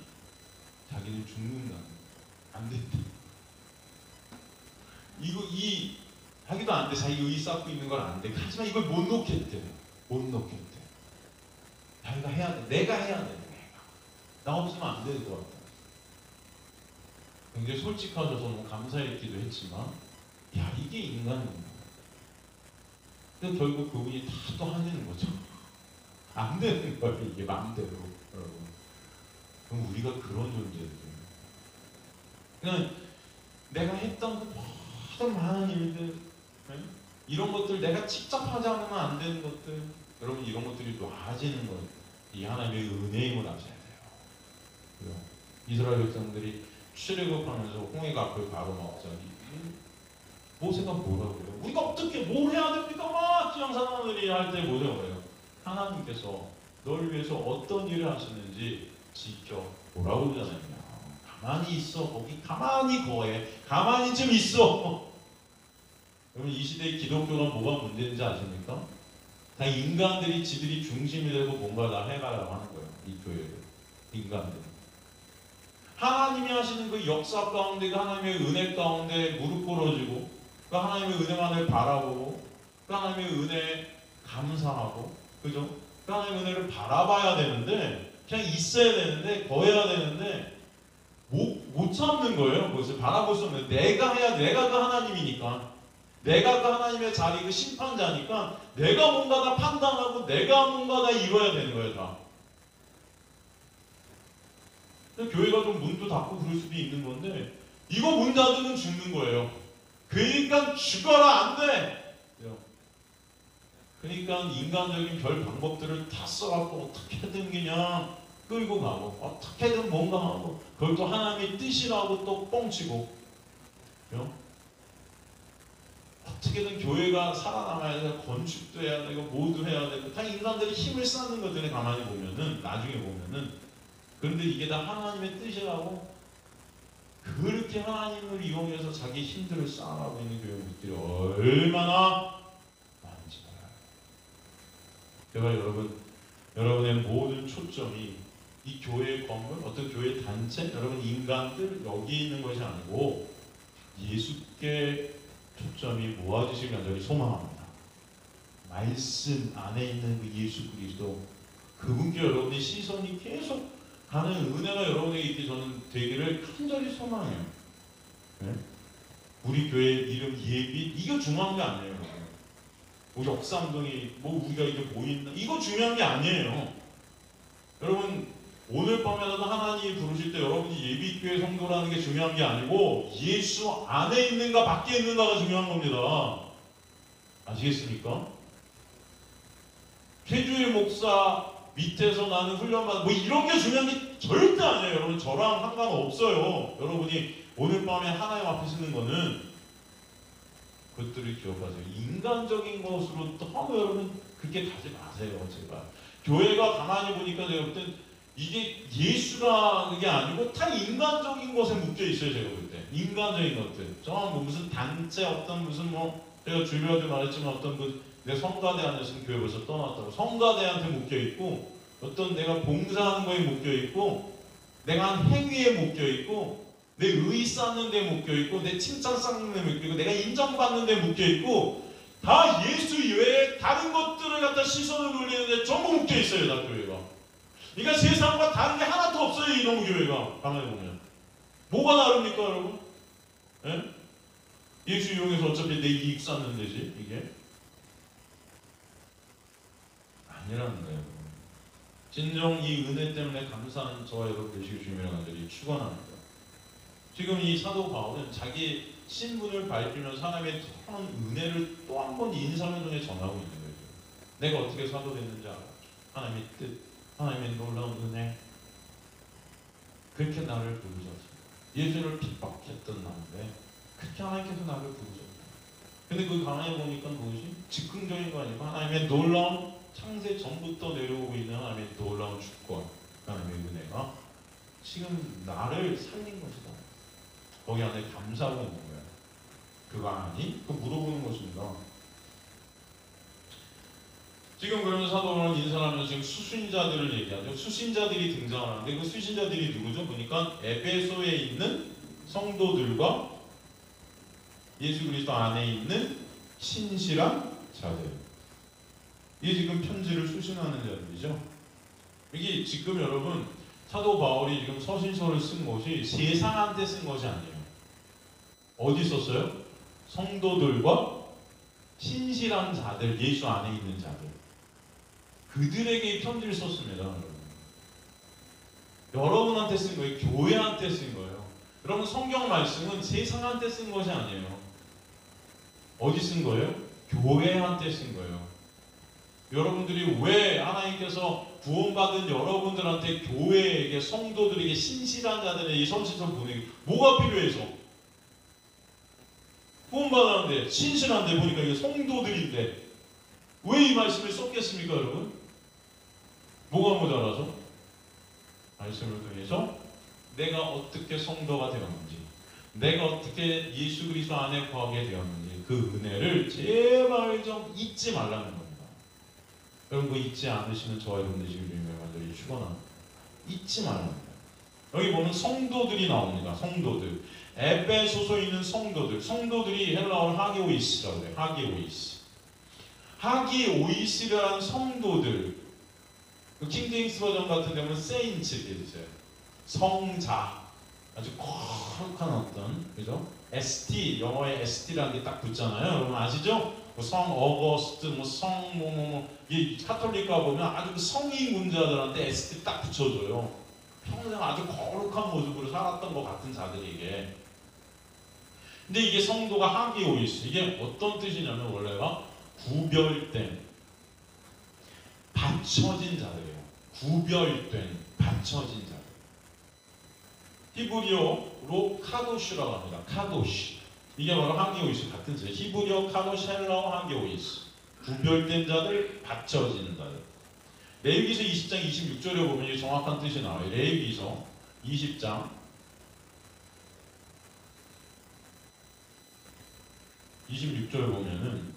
[SPEAKER 1] 자기는 죽는다. 안 된다. 하기도 안 돼. 자기 의 쌓고 있는 건 안 돼. 하지만 이걸 못 놓겠대. 못 놓겠대. 자기가 해야 돼. 내가 해야 돼. 나 없으면 안 될 것 같아. 굉장히 솔직하셔서 너무 감사했기도 했지만, 야, 이게 인간입니다. 근데 결국 그분이 다 또 하는 거죠. 안 되는 거예요, 이게 마음대로. 여러분. 그럼 우리가 그런 존재예요. 그냥 내가 했던 그 모든 많은 일들, 이런 것들 내가 직접 하지 않으면 안 되는 것들, 여러분 이런 것들이 놔지는 거예요. 이 하나님의 은혜임을 아셔야 돼요. 이스라엘 백성들이 출애굽하면서 홍해가 앞을 가로막자니 모세가 뭐라고 그래요? 우리가 어떻게 뭘 해야 됩니까? 막 지향사나들이 할 때 뭐라고 그래요? 하나님께서 널 위해서 어떤 일을 하시는지 지켜보라고 그러잖아요. 가만히 있어. 거기 가만히 거해. 가만히 좀 있어. 여러분 이 시대의 기독교가 뭐가 문제인지 아십니까? 다 인간들이 지들이 중심이 되고 뭔가 다 해가려고 하는 거예요. 이 교회를. 인간들. 하나님이 하시는 그 역사 가운데, 그 하나님의 은혜 가운데 무릎 꿇어지고, 그 하나님의 은혜만을 바라보고, 그 하나님의 은혜에 감사하고, 그죠? 그 하나님의 은혜를 바라봐야 되는데, 그냥 있어야 되는데, 거해야 되는데, 못 참는 거예요. 그것을 바라볼 수 없는. 내가 해야, 내가 그 하나님이니까. 내가 그 하나님의 자리, 그 심판자니까, 내가 뭔가 다 판단하고, 내가 뭔가 다 이뤄야 되는 거예요, 다. 교회가 좀 문도 닫고 그럴 수도 있는 건데, 이거 문 닫으면 죽는 거예요. 그러니까 죽어라, 안 돼! 그러니까 인간적인 별 방법들을 다 써갖고 어떻게든 그냥 끌고 가고, 어떻게든 뭔가 하고, 그걸 또 하나님의 뜻이라고 또 뻥치고, 어떻게든 교회가 살아남아야 되고, 건축도 해야 되고, 뭐도 해야 되고, 다 인간들이 힘을 쌓는 것들을 가만히 보면은, 나중에 보면은, 그런데 이게 다 하나님의 뜻이라고 그렇게 하나님을 이용해서 자기 힘들을 쌓아가고 있는 교회들이 얼마나 많은지 몰라요. 제가 여러분의 모든 초점이 이 교회 건물, 어떤 교회 단체, 여러분 인간들 여기 있는 것이 아니고 예수께 초점이 모아지시길 간절히 소망합니다. 말씀 안에 있는 그 예수 그리스도, 그분께 여러분의 시선이 계속 가는 은혜가 여러분에게 있게 저는 되기를 간절히 소망해요. 네? 우리 교회 이름 예비, 이거 중요한 게 아니에요. 여러분. 우리 역삼동이 뭐 우리가 이게 보인다, 이거 중요한 게 아니에요. 여러분, 오늘 밤에라도 하나님이 부르실 때 여러분이 예비교회 성도라는 게 중요한 게 아니고 예수 안에 있는가 밖에 있는가가 중요한 겁니다. 아시겠습니까? 최주일 목사 밑에서 나는 훈련받는 뭐 이런 게 중요한 게 절대 아니에요. 여러분, 저랑 상관없어요. 여러분이 오늘 밤에 하나님 앞에 서는 거는 그것들을 기억하세요. 인간적인 것으로 너무 여러분 그렇게 가지 마세요. 제발. 교회가 가만히 보니까 제가 볼 땐 이게 예수가 그게 아니고 다 인간적인 것에 묶여 있어요. 제가 볼 때 인간적인 것들. 정말 뭐 무슨 단체 어떤 무슨 뭐 제가 주일날도 말했지만 어떤 내 성가대 안에서는 교회 벌써 떠났다고 성가대한테 묶여 있고, 어떤 내가 봉사하는 거에 묶여 있고, 내가 한 행위에 묶여 있고, 내 의 쌓는 데 묶여 있고, 내 칭찬 쌓는 데 묶여 있고, 내가 인정받는 데 묶여 있고, 다 예수 이외에 다른 것들을 갖다 시선을 돌리는데 전부 묶여 있어요. 다 교회가. 그러니까 세상과 다른 게 하나도 없어요. 이놈 교회가 가만히 보면. 뭐가 다릅니까 여러분? 예? 예수 이용해서 어차피 내 이익 쌓는 데지 이게 아니라는 거예요. 진정 이 은혜 때문에 감사하는 저와 여러분 되시길 주님이라 간절히 축원합니다. 지금 이 사도 바울은 자기 신분을 밝히면서 하나님의 특별한 은혜를 또 한 번 인상을 통해 전하고 있는 거예요. 내가 어떻게 사도 됐는지 알아. 하나님의 뜻, 하나님의 놀라운 은혜. 그렇게 나를 부르셨어요. 예수를 핍박했던 나인데 그렇게 하나님께서 나를 부르셨다. 근데 그 가만히 보니까 무엇이? 즉흥적인 거 아니고 하나님의 놀라운 창세 전부터 내려오고 있는 하나님의 놀라운 주권, 하나님의 은혜가 지금 나를 살린 것이다. 거기 안에 감사하고 있는 거예요. 그거 아니? 그거 물어보는 것입니다. 지금 그러면 사도 바울은 인사하면서 지금 수신자들을 얘기하죠. 수신자들이 등장하는데 그 수신자들이 누구죠? 보니까 에베소에 있는 성도들과 예수 그리스도 안에 있는 신실한 자들. 이게 지금 편지를 수신하는 자들이죠. 이게 지금 여러분 사도 바울이 지금 서신서를 쓴 것이 세상한테 쓴 것이 아니에요. 어디 썼어요? 성도들과 신실한 자들, 예수 안에 있는 자들. 그들에게 편지를 썼습니다. 여러분한테 쓴 거예요. 교회한테 쓴 거예요. 여러분 성경 말씀은 세상한테 쓴 것이 아니에요. 어디 쓴 거예요? 교회한테 쓴 거예요. 여러분들이 왜 하나님께서 구원받은 여러분들한테 교회에게 성도들에게 신실한 자들에게 이 서신서 보내기 뭐가 필요해서? 구원받았는데 신실한데 보니까 이게 성도들인데 왜 이 말씀을 썼겠습니까 여러분? 뭐가 모자라서? 말씀을 통해서 내가 어떻게 성도가 되었는지, 내가 어떻게 예수 그리스도 안에 거하게 되었는지 그 은혜를 제발 좀 잊지 말라는 겁니다. 여러분 그 잊지 않으시는 저와 여러분들 지금 완전히 축원합니다. 잊지 말라는 거예요. 여기 보면 성도들이 나옵니다. 성도들. 에베소서에 있는 성도들. 성도들이 헬라어로 하기오이스라고 해요. 하기오이스. 하기오이스라는 성도들. 그 킹제임스 버전 같은 경우는 세인츠 이렇게 있어요. 성자. 아주 거룩한 어떤, 그죠? ST, 영어에 ST라는 게 딱 붙잖아요. 여러분 아시죠? 뭐 성 어거스트, 이 카톨릭가 보면 아주 그 성인 문자들한테 ST 딱 붙여줘요. 평생 아주 거룩한 모습으로 살았던 것 같은 자들에게. 근데 이게 성도가 하기오이스. 이게 어떤 뜻이냐면 원래가 구별된, 받쳐진 자들이에요. 구별된, 받쳐진 자들. 히브리어로 카도시라고 합니다. 카도시. 이게 바로 하기오이스 같은 뜻이에요. 히브리어 카도시, 헬라어 하기오이스. 구별된 자들, 받쳐진 자들. 레위기서 20장 26절에 보면 이게 정확한 뜻이 나와요. 레위기서 20장 26절에 보면은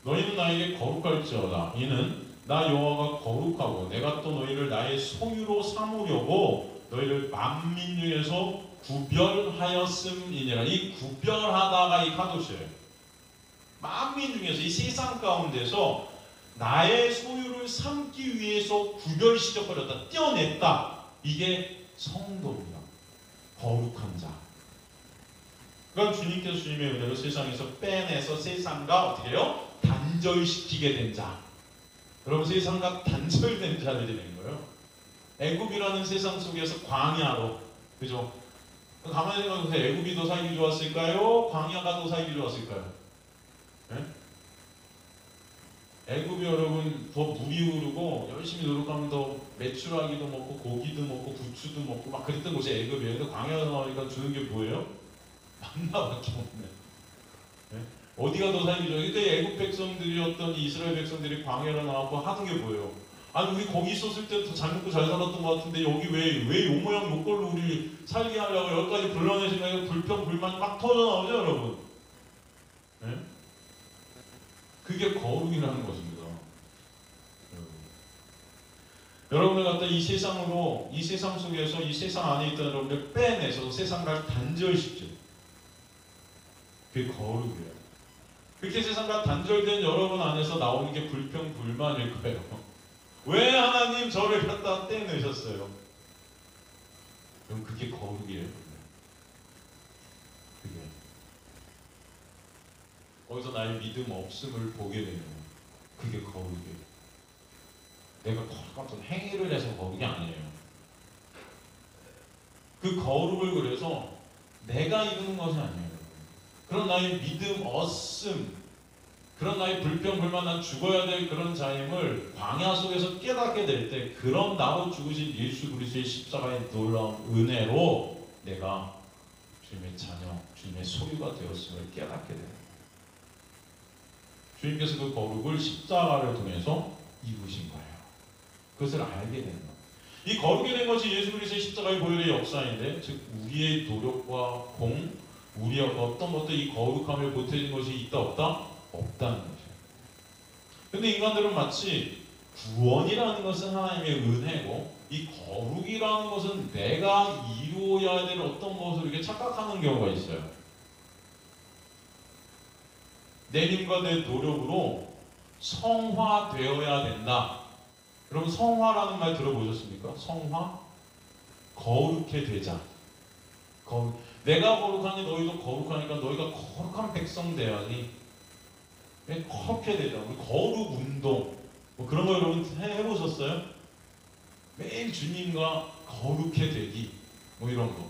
[SPEAKER 1] 너희는 나에게 거룩할지어다. 이는 나 여호와가 거룩하고 내가 또 너희를 나의 소유로 삼으려고 너희를 만민 중에서 구별하였음이니라. 이 구별하다가 이 카도시예요. 만민 중에서 이 세상 가운데서 나의 소유를 삼기 위해서 구별시켜버렸다, 떼어냈다. 이게 성도입니다. 거룩한 자. 그러니까 주님께서 주님의 은혜로 세상에서 빼내서 세상과 어떻게 해요? 단절시키게 된 자. 여러분, 세상과 단절된 자들이 된 거예요. 애굽이라는 세상 속에서 광야로, 그죠? 가만히 생각해보세요. 애굽이 더 살기 좋았을까요? 광야가 더 살기 좋았을까요? 네? 애굽이 여러분 더 물이 흐르고 열심히 노력하면 더 메추라기도 먹고 고기도 먹고 부추도 먹고 막 그랬던 곳이 애굽이에요. 근데 광야에 나오니까 주는 게 뭐예요? 만나밖에 없네. 네? 어디가 더 살기 좋아요? 그때 애굽 백성들이었던 이스라엘 백성들이 광야로 나왔고 하는 게 뭐예요? 아니 우리 거기 있었을 때 더 잘 먹고 잘 살았던 것 같은데 여기 왜 요 모양 요 꼴로 우리 살게 하려고 여기까지 불러내시면 불평 불만이 막 터져나오죠 여러분? 네? 그게 거룩이라는 것입니다. 여러분을 갖다 이 세상으로, 이 세상 속에서 이 세상 안에 있던 여러분들 빼내서 세상과 단절시켜. 그게 거룩이에요. 그렇게 세상과 단절된 여러분 안에서 나오는 게 불평 불만일 거예요. 왜 하나님 저를 갖다 떼내셨어요? 그럼 그게 거룩이에요. 그게 거기서 나의 믿음 없음을 보게 되는 거예요. 그게 거룩이에요. 내가 거룩한 어떤 행위를 해서 거룩이 아니에요. 그 거룩을 그래서 내가 이루는 것이 아니에요. 그런 나의 믿음 없음, 그런 나의 불평 불만, 난 죽어야 될 그런 자임을 광야 속에서 깨닫게 될 때, 그런 나로 죽으신 예수 그리스도의 십자가의 놀라운 은혜로 내가 주님의 자녀, 주님의 소유가 되었음을 깨닫게 돼요. 주님께서 그 거룩을 십자가를 통해서 이루신 거예요. 그것을 알게 되는 거예요. 이 거룩이 된 것이 예수 그리스도의 십자가의 보혈의 역사인데, 즉 우리의 노력과 공, 우리의 어떤 것도 이 거룩함을 보태진 것이 있다 없다? 없다는 거죠. 근데 인간들은 마치 구원이라는 것은 하나님의 은혜고 이 거룩이라는 것은 내가 이루어야 될 어떤 것을 이렇게 착각하는 경우가 있어요. 내 힘과 내 노력으로 성화되어야 된다. 여러분 성화라는 말 들어보셨습니까? 성화? 거룩해 되자. 내가 거룩하니 너희도 거룩하니까 너희가 거룩한 백성 돼야지. 거룩해 되자. 거룩 운동. 뭐 그런 거 여러분 해보셨어요? 매일 주님과 거룩해 되기. 뭐 이런 거.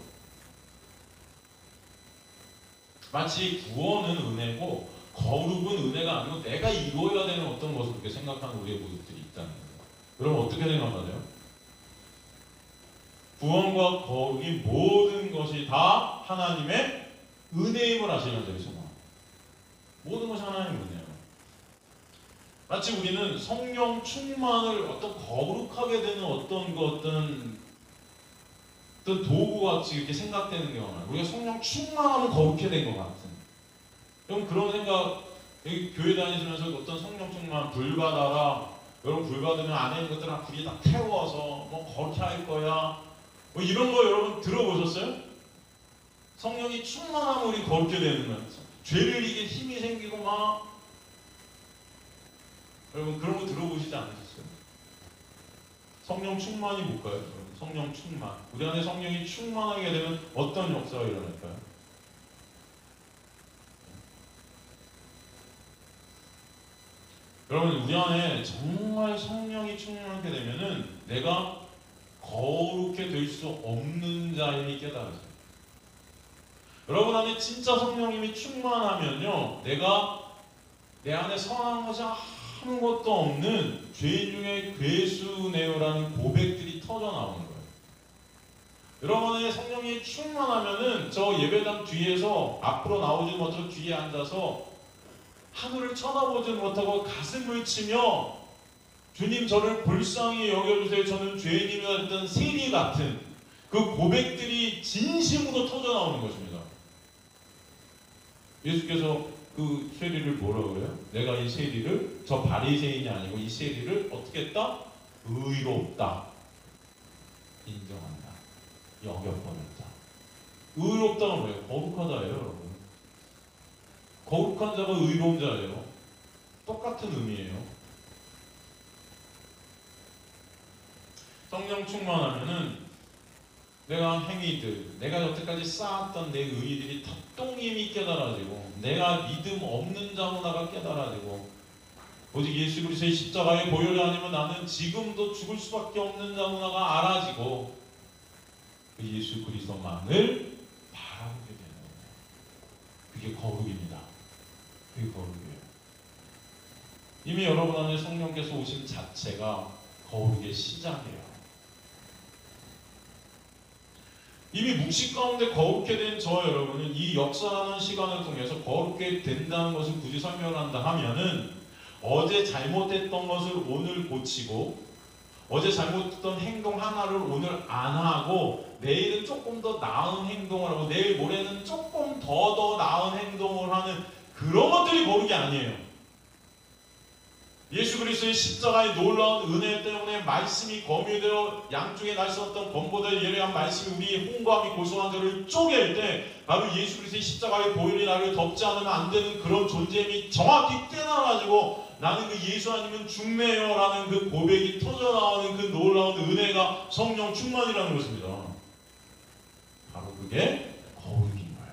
[SPEAKER 1] 마치 구원은 은혜고 거룩은 은혜가 아니고 내가 이루어야 되는 어떤 것을 그렇게 생각하는 우리의 모습들이 있다는 거예요. 여러분 어떻게 생각하세요? 구원과 거룩이 모든 것이 다 하나님의 은혜임을 아시면서 있습니다. 모든 것이 하나님의 은혜예요. 마치 우리는 성령 충만을 어떤 거룩하게 되는 어떤 도구같이 이렇게 생각되는 경우는 우리가 성령 충만하면 거룩해 된 것 같은. 여러분 그런 생각, 여기 교회 다니시면서 어떤 성령 충만 불 받아라. 여러분 불 받으면 안에 있는 것들은 불이 다 태워서 뭐 거룩해 할 거야. 뭐 이런 거 여러분 들어보셨어요? 성령이 충만하면 우리 거룩해 되는 거예요. 죄를 이길 힘이 생기고 막 여러분 그런 거 들어보시지 않으셨어요? 성령 충만이 뭘까요? 여러분? 성령 충만. 우리 안에 성령이 충만하게 되면 어떤 역사가 일어날까요? 여러분 우리 안에 정말 성령이 충만하게 되면은 내가 거룩해 될 수 없는 자임이 깨달아져요. 여러분 안에 진짜 성령님이 충만하면요, 내가 내 안에 선한 것이 아무것도 없는 죄인 중에 괴수네요라는 고백들이 터져 나오는 거예요. 여러분 안에 성령이 충만하면은 저 예배당 뒤에서 앞으로 나오지 못하고 뒤에 앉아서 하늘을 쳐다보지 못하고 가슴을 치며 주님 저를 불쌍히 여겨주세요. 저는 죄인이며 했던 세리 같은 그 고백들이 진심으로 터져 나오는 것입니다. 예수께서 그 세리를 뭐라고 그래요? 내가 이 세리를 저 바리새인이 아니고 이 세리를 어떻게 했다? 의롭다. 인정한다. 여겨버렸다. 의롭다가 뭐예요? 거룩하다예요, 여러분. 거룩한 자가 의로운 자예요. 똑같은 의미예요. 성령 충만하면은 내가 행위들, 내가 여태까지 쌓았던 내 의의들이 다 똥임이 깨달아지고, 내가 믿음 없는 자문화가 깨달아지고, 오직 예수 그리스도의 십자가의 보혈이 아니면 나는 지금도 죽을 수밖에 없는 자문화가 알아지고, 그 예수 그리스도만을 바라보게 되는 거예요. 그게 거룩입니다. 그게 거룩이에요. 이미 여러분 안에 성령께서 오신 자체가 거룩의 시작이에요. 이미 묵시 가운데 거룩게 된 저 여러분은 이 역사하는 시간을 통해서 거룩게 된다는 것을 굳이 설명을 한다 하면은, 어제 잘못했던 것을 오늘 고치고, 어제 잘못했던 행동 하나를 오늘 안 하고, 내일은 조금 더 나은 행동을 하고, 내일 모레는 조금 더 나은 행동을 하는 그런 것들이 거룩이 아니에요. 예수 그리스도의 십자가의 놀라운 은혜 때문에 말씀이 검유되어 양쪽에 날 섰던 검보다의 예리한 말씀이 우리의 홍고함이 고소한 자를 쪼갤 때, 바로 예수 그리스도의 십자가의 보혈이 나를 덮지 않으면 안 되는 그런 존재임이 정확히 깨달아가지고, 나는 그 예수 아니면 죽네요 라는 그 고백이 터져나오는 그 놀라운 은혜가 성령 충만이라는 것입니다. 바로 그게 거룩인 거예요.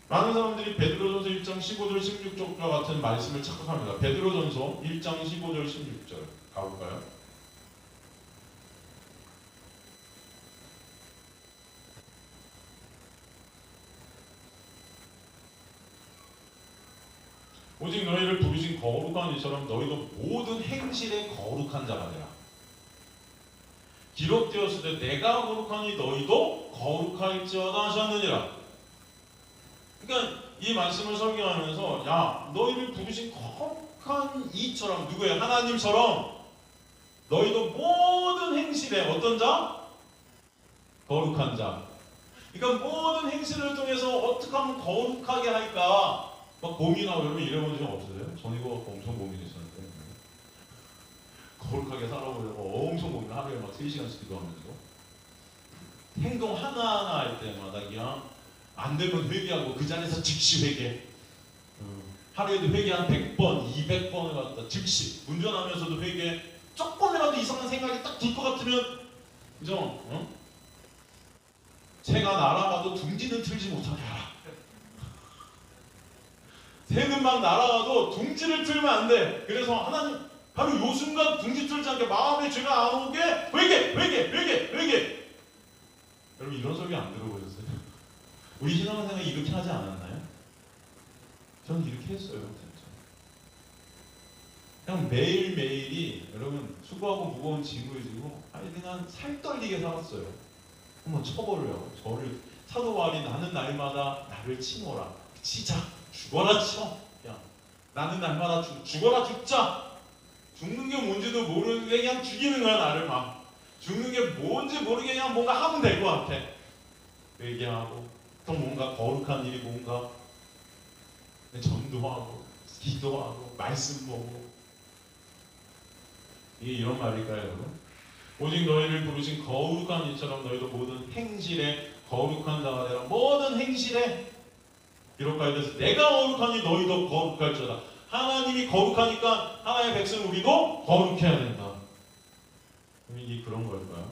[SPEAKER 1] 많은 사람들이 베드로전서 1장 15절 16절과 같은 말씀을 착각합니다. 베드로전서 1장 15절 16절 가볼까요? 오직 너희를 부르신 거룩한 이처럼 너희도 모든 행실에 거룩한 자가 되라. 기록되었을 때 내가 거룩하니 너희도 거룩할지어다 하셨느니라. 그러니까 이 말씀을 설교하면서, 야, 너희를 부르신 거룩한 이처럼, 누구예요? 하나님처럼 너희도 모든 행실에 어떤 자? 거룩한 자. 그러니까 모든 행실을 통해서 어떻게 하면 거룩하게 할까 막 고민하고, 여러분 이래본 적 없으세요? 전 이거 엄청 고민했었는데, 거룩하게 살아보려고 엄청 고민을 하루에 막 3시간씩 기도하면서 행동 하나하나 할 때마다 그냥 안 되면 회개하고 그 자리에서 즉시 회개. 하루에도 회개 한 100번, 200번을 갖다 즉시. 운전하면서도 회개. 조금이라도 이상한 생각이 딱 들 것 같으면, 그죠? 새가 날아가도 둥지는 틀지 못하게 하라. 새는 막 날아가도 둥지를 틀면 안 돼. 그래서 하나님, 바로 요 순간 둥지 틀지 않게 마음에 죄가 안 오게 회개. 여러분 이런 소리 안 들어보셨어요? 우리 신앙생활 이렇게 하지 않았나요? 저는 이렇게 했어요. 진짜. 그냥 매일매일이 여러분 수고하고 무거운 짐을 지고 그냥 살 떨리게 살았어요. 한번 쳐보려고. 저를 사도 바울이 나는 날마다 나를 치노라. 치자. 죽어라 쳐. 그냥 나는 날마다 죽어라 죽자. 죽는 게 뭔지도 모르는데 그냥 죽이는 거야 나를 막. 죽는 게 뭔지 모르게 그냥 뭔가 하면 될 것 같아. 얘기하고 또 뭔가 거룩한 일이 뭔가 전도하고 기도하고 말씀 보고. 이게 이런 말일까요 여러분? 오직 너희를 부르신 거룩한 이처럼 너희도 모든 행실에 거룩한 자가 되라. 모든 행실에 기록하여 돼서 내가 거룩하니 너희도 거룩할지어다. 하나님이 거룩하니까 하나님의 백성 우리도 거룩해야 된다. 이게 그런 걸까요?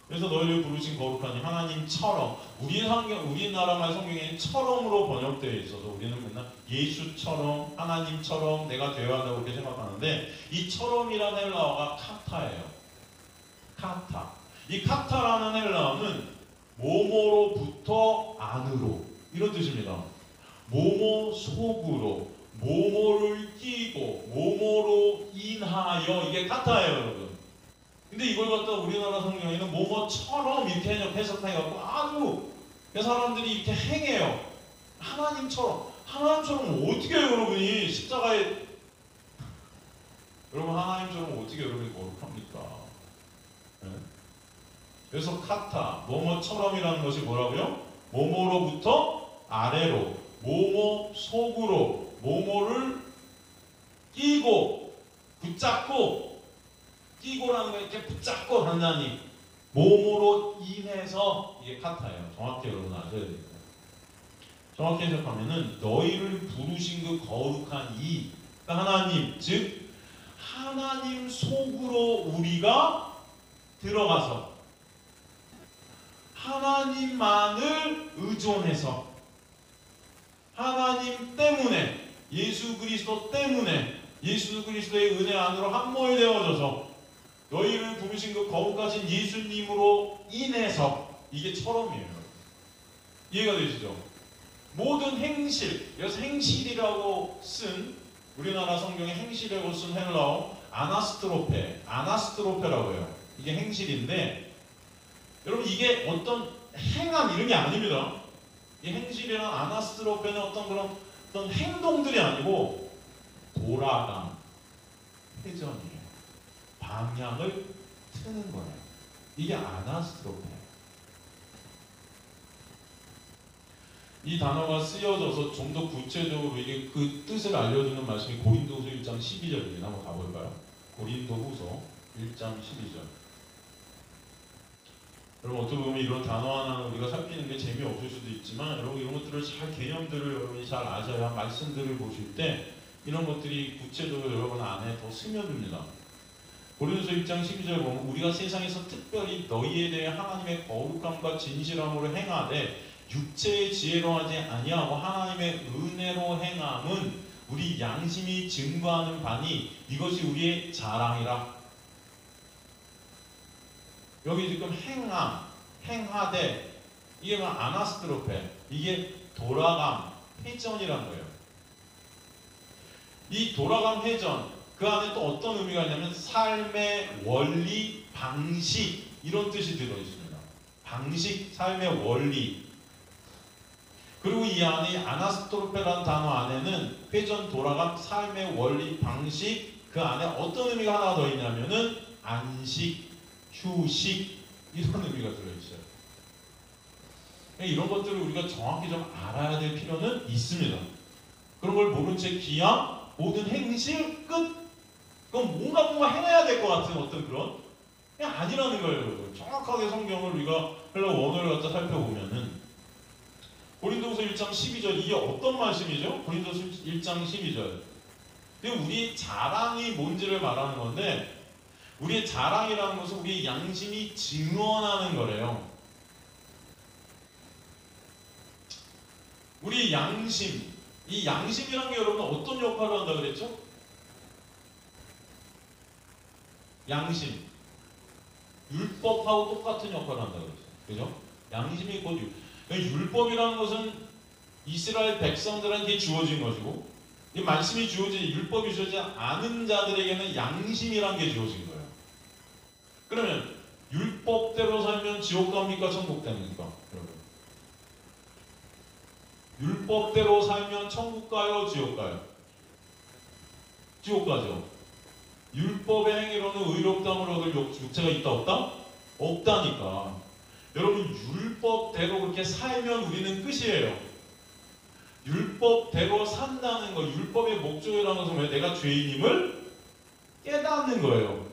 [SPEAKER 1] 그래서 너희를 부르신 거룩하니 하나님처럼, 우리나라말 성경에는 처럼으로 번역되어 있어서 우리는 맨날 예수처럼 하나님처럼 내가 되어야 한다고 그렇게 생각하는데, 이 처럼이라는 헬라어가 카타예요. 카타. 이 카타라는 헬라어는 모모로부터 안으로 이런 뜻입니다. 모모 속으로, 모모를 끼고, 모모로 인하여, 이게 카타예요 여러분. 근데 이걸 갖다 우리나라 성경에는 뭐뭐처럼 이렇게 해석해갖고 아주 사람들이 이렇게 행해요. 하나님처럼 어떻게 해요 여러분이 십자가에. 여러분 하나님처럼 어떻게 여러분이 거룩합니까? 네? 그래서 카타, 뭐뭐처럼이라는 것이 뭐라고요? 뭐뭐로부터 아래로, 뭐뭐 속으로, 뭐뭐를 끼고, 붙잡고, 끼고라는 거 이렇게 붙잡고 하나님, 몸으로 인해서, 이게 카타예요. 정확히 여러분 아셔야 됩니다. 정확히 해석하면은 너희를 부르신 그 거룩한 이 하나님, 즉 하나님 속으로 우리가 들어가서 하나님만을 의존해서 하나님 때문에, 예수 그리스도 때문에, 예수 그리스도의 은혜 안으로 한몸이 되어져서 너희를 부르신 그 거룩하신 예수님으로 인해서, 이게 처럼이에요. 이해가 되시죠? 모든 행실, 그래서 행실이라고 쓴, 우리나라 성경에 행실이라고 쓴 헬라어 아나스트로페라고 해요. 이게 행실인데, 여러분 이게 어떤 행함 이런 게 아닙니다. 이 행실이랑 아나스트로페는 어떤 행동들이 아니고 돌아감, 회전이에요. 방향을 트는 거예요. 이게 아나스트로페예요. 이 단어가 쓰여져서 좀 더 구체적으로 이게 그 뜻을 알려주는 말씀이 고린도후서 1장 12절입니다. 한번 가볼까요? 고린도후서 1장 12절. 여러분 어떻게 보면 이런 단어 하나 우리가 살피는 게 재미없을 수도 있지만, 여러분 이런 것들을 잘, 개념들을 여러분이 잘 아셔야 말씀들을 보실 때 이런 것들이 구체적으로 여러분 안에 더 스며듭니다. 고린도서 1장 12절 보면 우리가 세상에서 특별히 너희에 대해 하나님의 거룩함과 진실함으로 행하되 육체의 지혜로 하지 아니하고 하나님의 은혜로 행함은 우리 양심이 증거하는 바니 이것이 우리의 자랑이라. 여기 지금 행함, 행하되, 이게 뭐 아나스트로페, 이게 돌아감, 회전이란 거예요. 이 돌아감, 회전, 그 안에 또 어떤 의미가 있냐면 삶의 원리, 방식, 이런 뜻이 들어있습니다. 방식, 삶의 원리. 그리고 이 안에 아나스트로페라는 단어 안에는 회전, 돌아감, 삶의 원리, 방식, 그 안에 어떤 의미가 하나 더 있냐면은 안식, 휴식, 이런 의미가 들어있어요. 이런 것들을 우리가 정확히 좀 알아야 될 필요는 있습니다. 그런 걸 모른 채 기양, 모든 행실, 끝. 그건 뭔가 해내야 될 것 같은 어떤 그런, 그냥 아니라는 거예요, 여러분. 정확하게 성경을 우리가 헬라 원어를 갖다 살펴보면은 고린도후서 1장 12절, 이게 어떤 말씀이죠? 고린도후서 1장 12절. 우리 자랑이 뭔지를 말하는 건데, 우리의 자랑이라는 것은 우리의 양심이 증언하는 거래요. 우리의 양심, 이 양심이라는 게 여러분 어떤 역할을 한다 그랬죠? 양심, 율법하고 똑같은 역할을 한다 그랬어요. 그죠? 양심이 곧 율법이라는 것은 이스라엘 백성들한테 주어진 것이고, 이 말씀이 주어진, 율법이 주어지지 않은 자들에게는 양심이라는 게 주어진 거예요. 그러면 율법대로 살면 지옥 갑니까? 천국 갑니까? 여러분, 율법대로 살면 천국 가요? 지옥 가요? 지옥 가죠. 율법의 행위로는 의롭다함을 얻을 육체가 있다 없다? 없다니까. 여러분 율법대로 그렇게 살면 우리는 끝이에요. 율법대로 산다는 거, 율법의 목적이라는 것은 왜? 내가 죄인임을 깨닫는 거예요.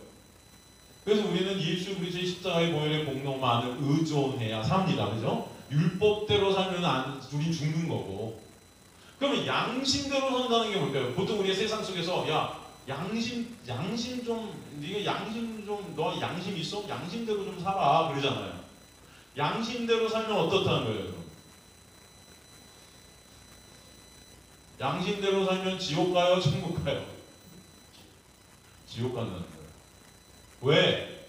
[SPEAKER 1] 그래서 우리는 예수 그리스도의 십자가의 보혈의 공로만을 의존해야 삽니다. 그죠? 율법대로 살면 우린 죽는 거고. 그러면 양심대로 산다는 게 뭘까요? 보통 우리가 세상 속에서 야 양심 좀, 네가 양심 좀, 너 양심 있어? 양심대로 좀 살아 그러잖아요. 양심대로 살면 어떻다는 거예요? 양심대로 살면 지옥 가요? 천국 가요? 지옥 간다는 거예요. 왜?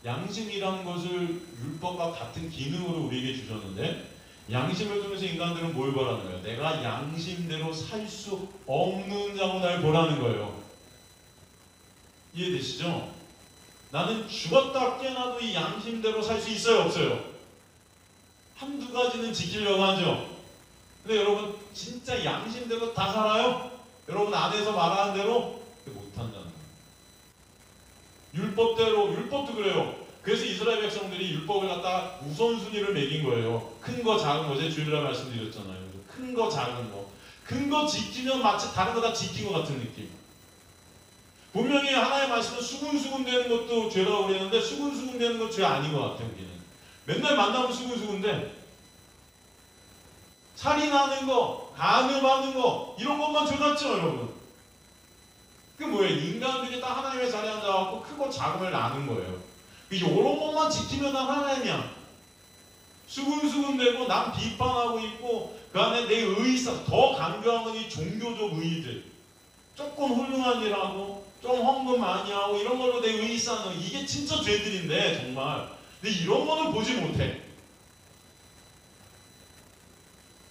[SPEAKER 1] 양심이라는 것을 율법과 같은 기능으로 우리에게 주셨는데, 양심을 통해서 인간들은 뭘 보라는 거예요? 내가 양심대로 살 수 없는 자고 날 보라는 거예요. 이해되시죠? 나는 죽었다 깨어나도 이 양심대로 살 수 있어요? 없어요? 한두 가지는 지키려고 하죠. 근데 여러분 진짜 양심대로 다 살아요? 여러분 안에서 말하는 대로? 못한다는 거예요. 율법대로, 율법도 그래요. 그래서 이스라엘 백성들이 율법을 갖다가 우선순위를 매긴 거예요. 큰 거 작은 거, 제 주일날 말씀드렸잖아요. 큰 거 작은 거. 큰 거 지키면 마치 다른 거 다 지킨 것 같은 느낌. 분명히 하나의 말씀은 수군수군 되는 것도 죄라고 그랬는데 수군수군 되는 건 죄 아닌 것 같아요. 우리는 맨날 만나면 수군수군데 살인하는 거, 간음하는 거 이런 것만 줘놨죠, 여러분. 그 뭐예요? 인간들이 딱 하나님의 자리에 앉아갖고 크고 작음을 나눈 거예요. 이런 것만 지키면 난 하나님이야. 수근수근대고 남 비판하고 있고 그 안에 내 의사 더 강조한 건 이 종교적 의의들. 조금 훌륭한 일하고 좀 헌금 많이 하고 이런 걸로 내 의의 쌓는 이게 진짜 죄들인데 정말. 근데 이런 거는 보지 못해.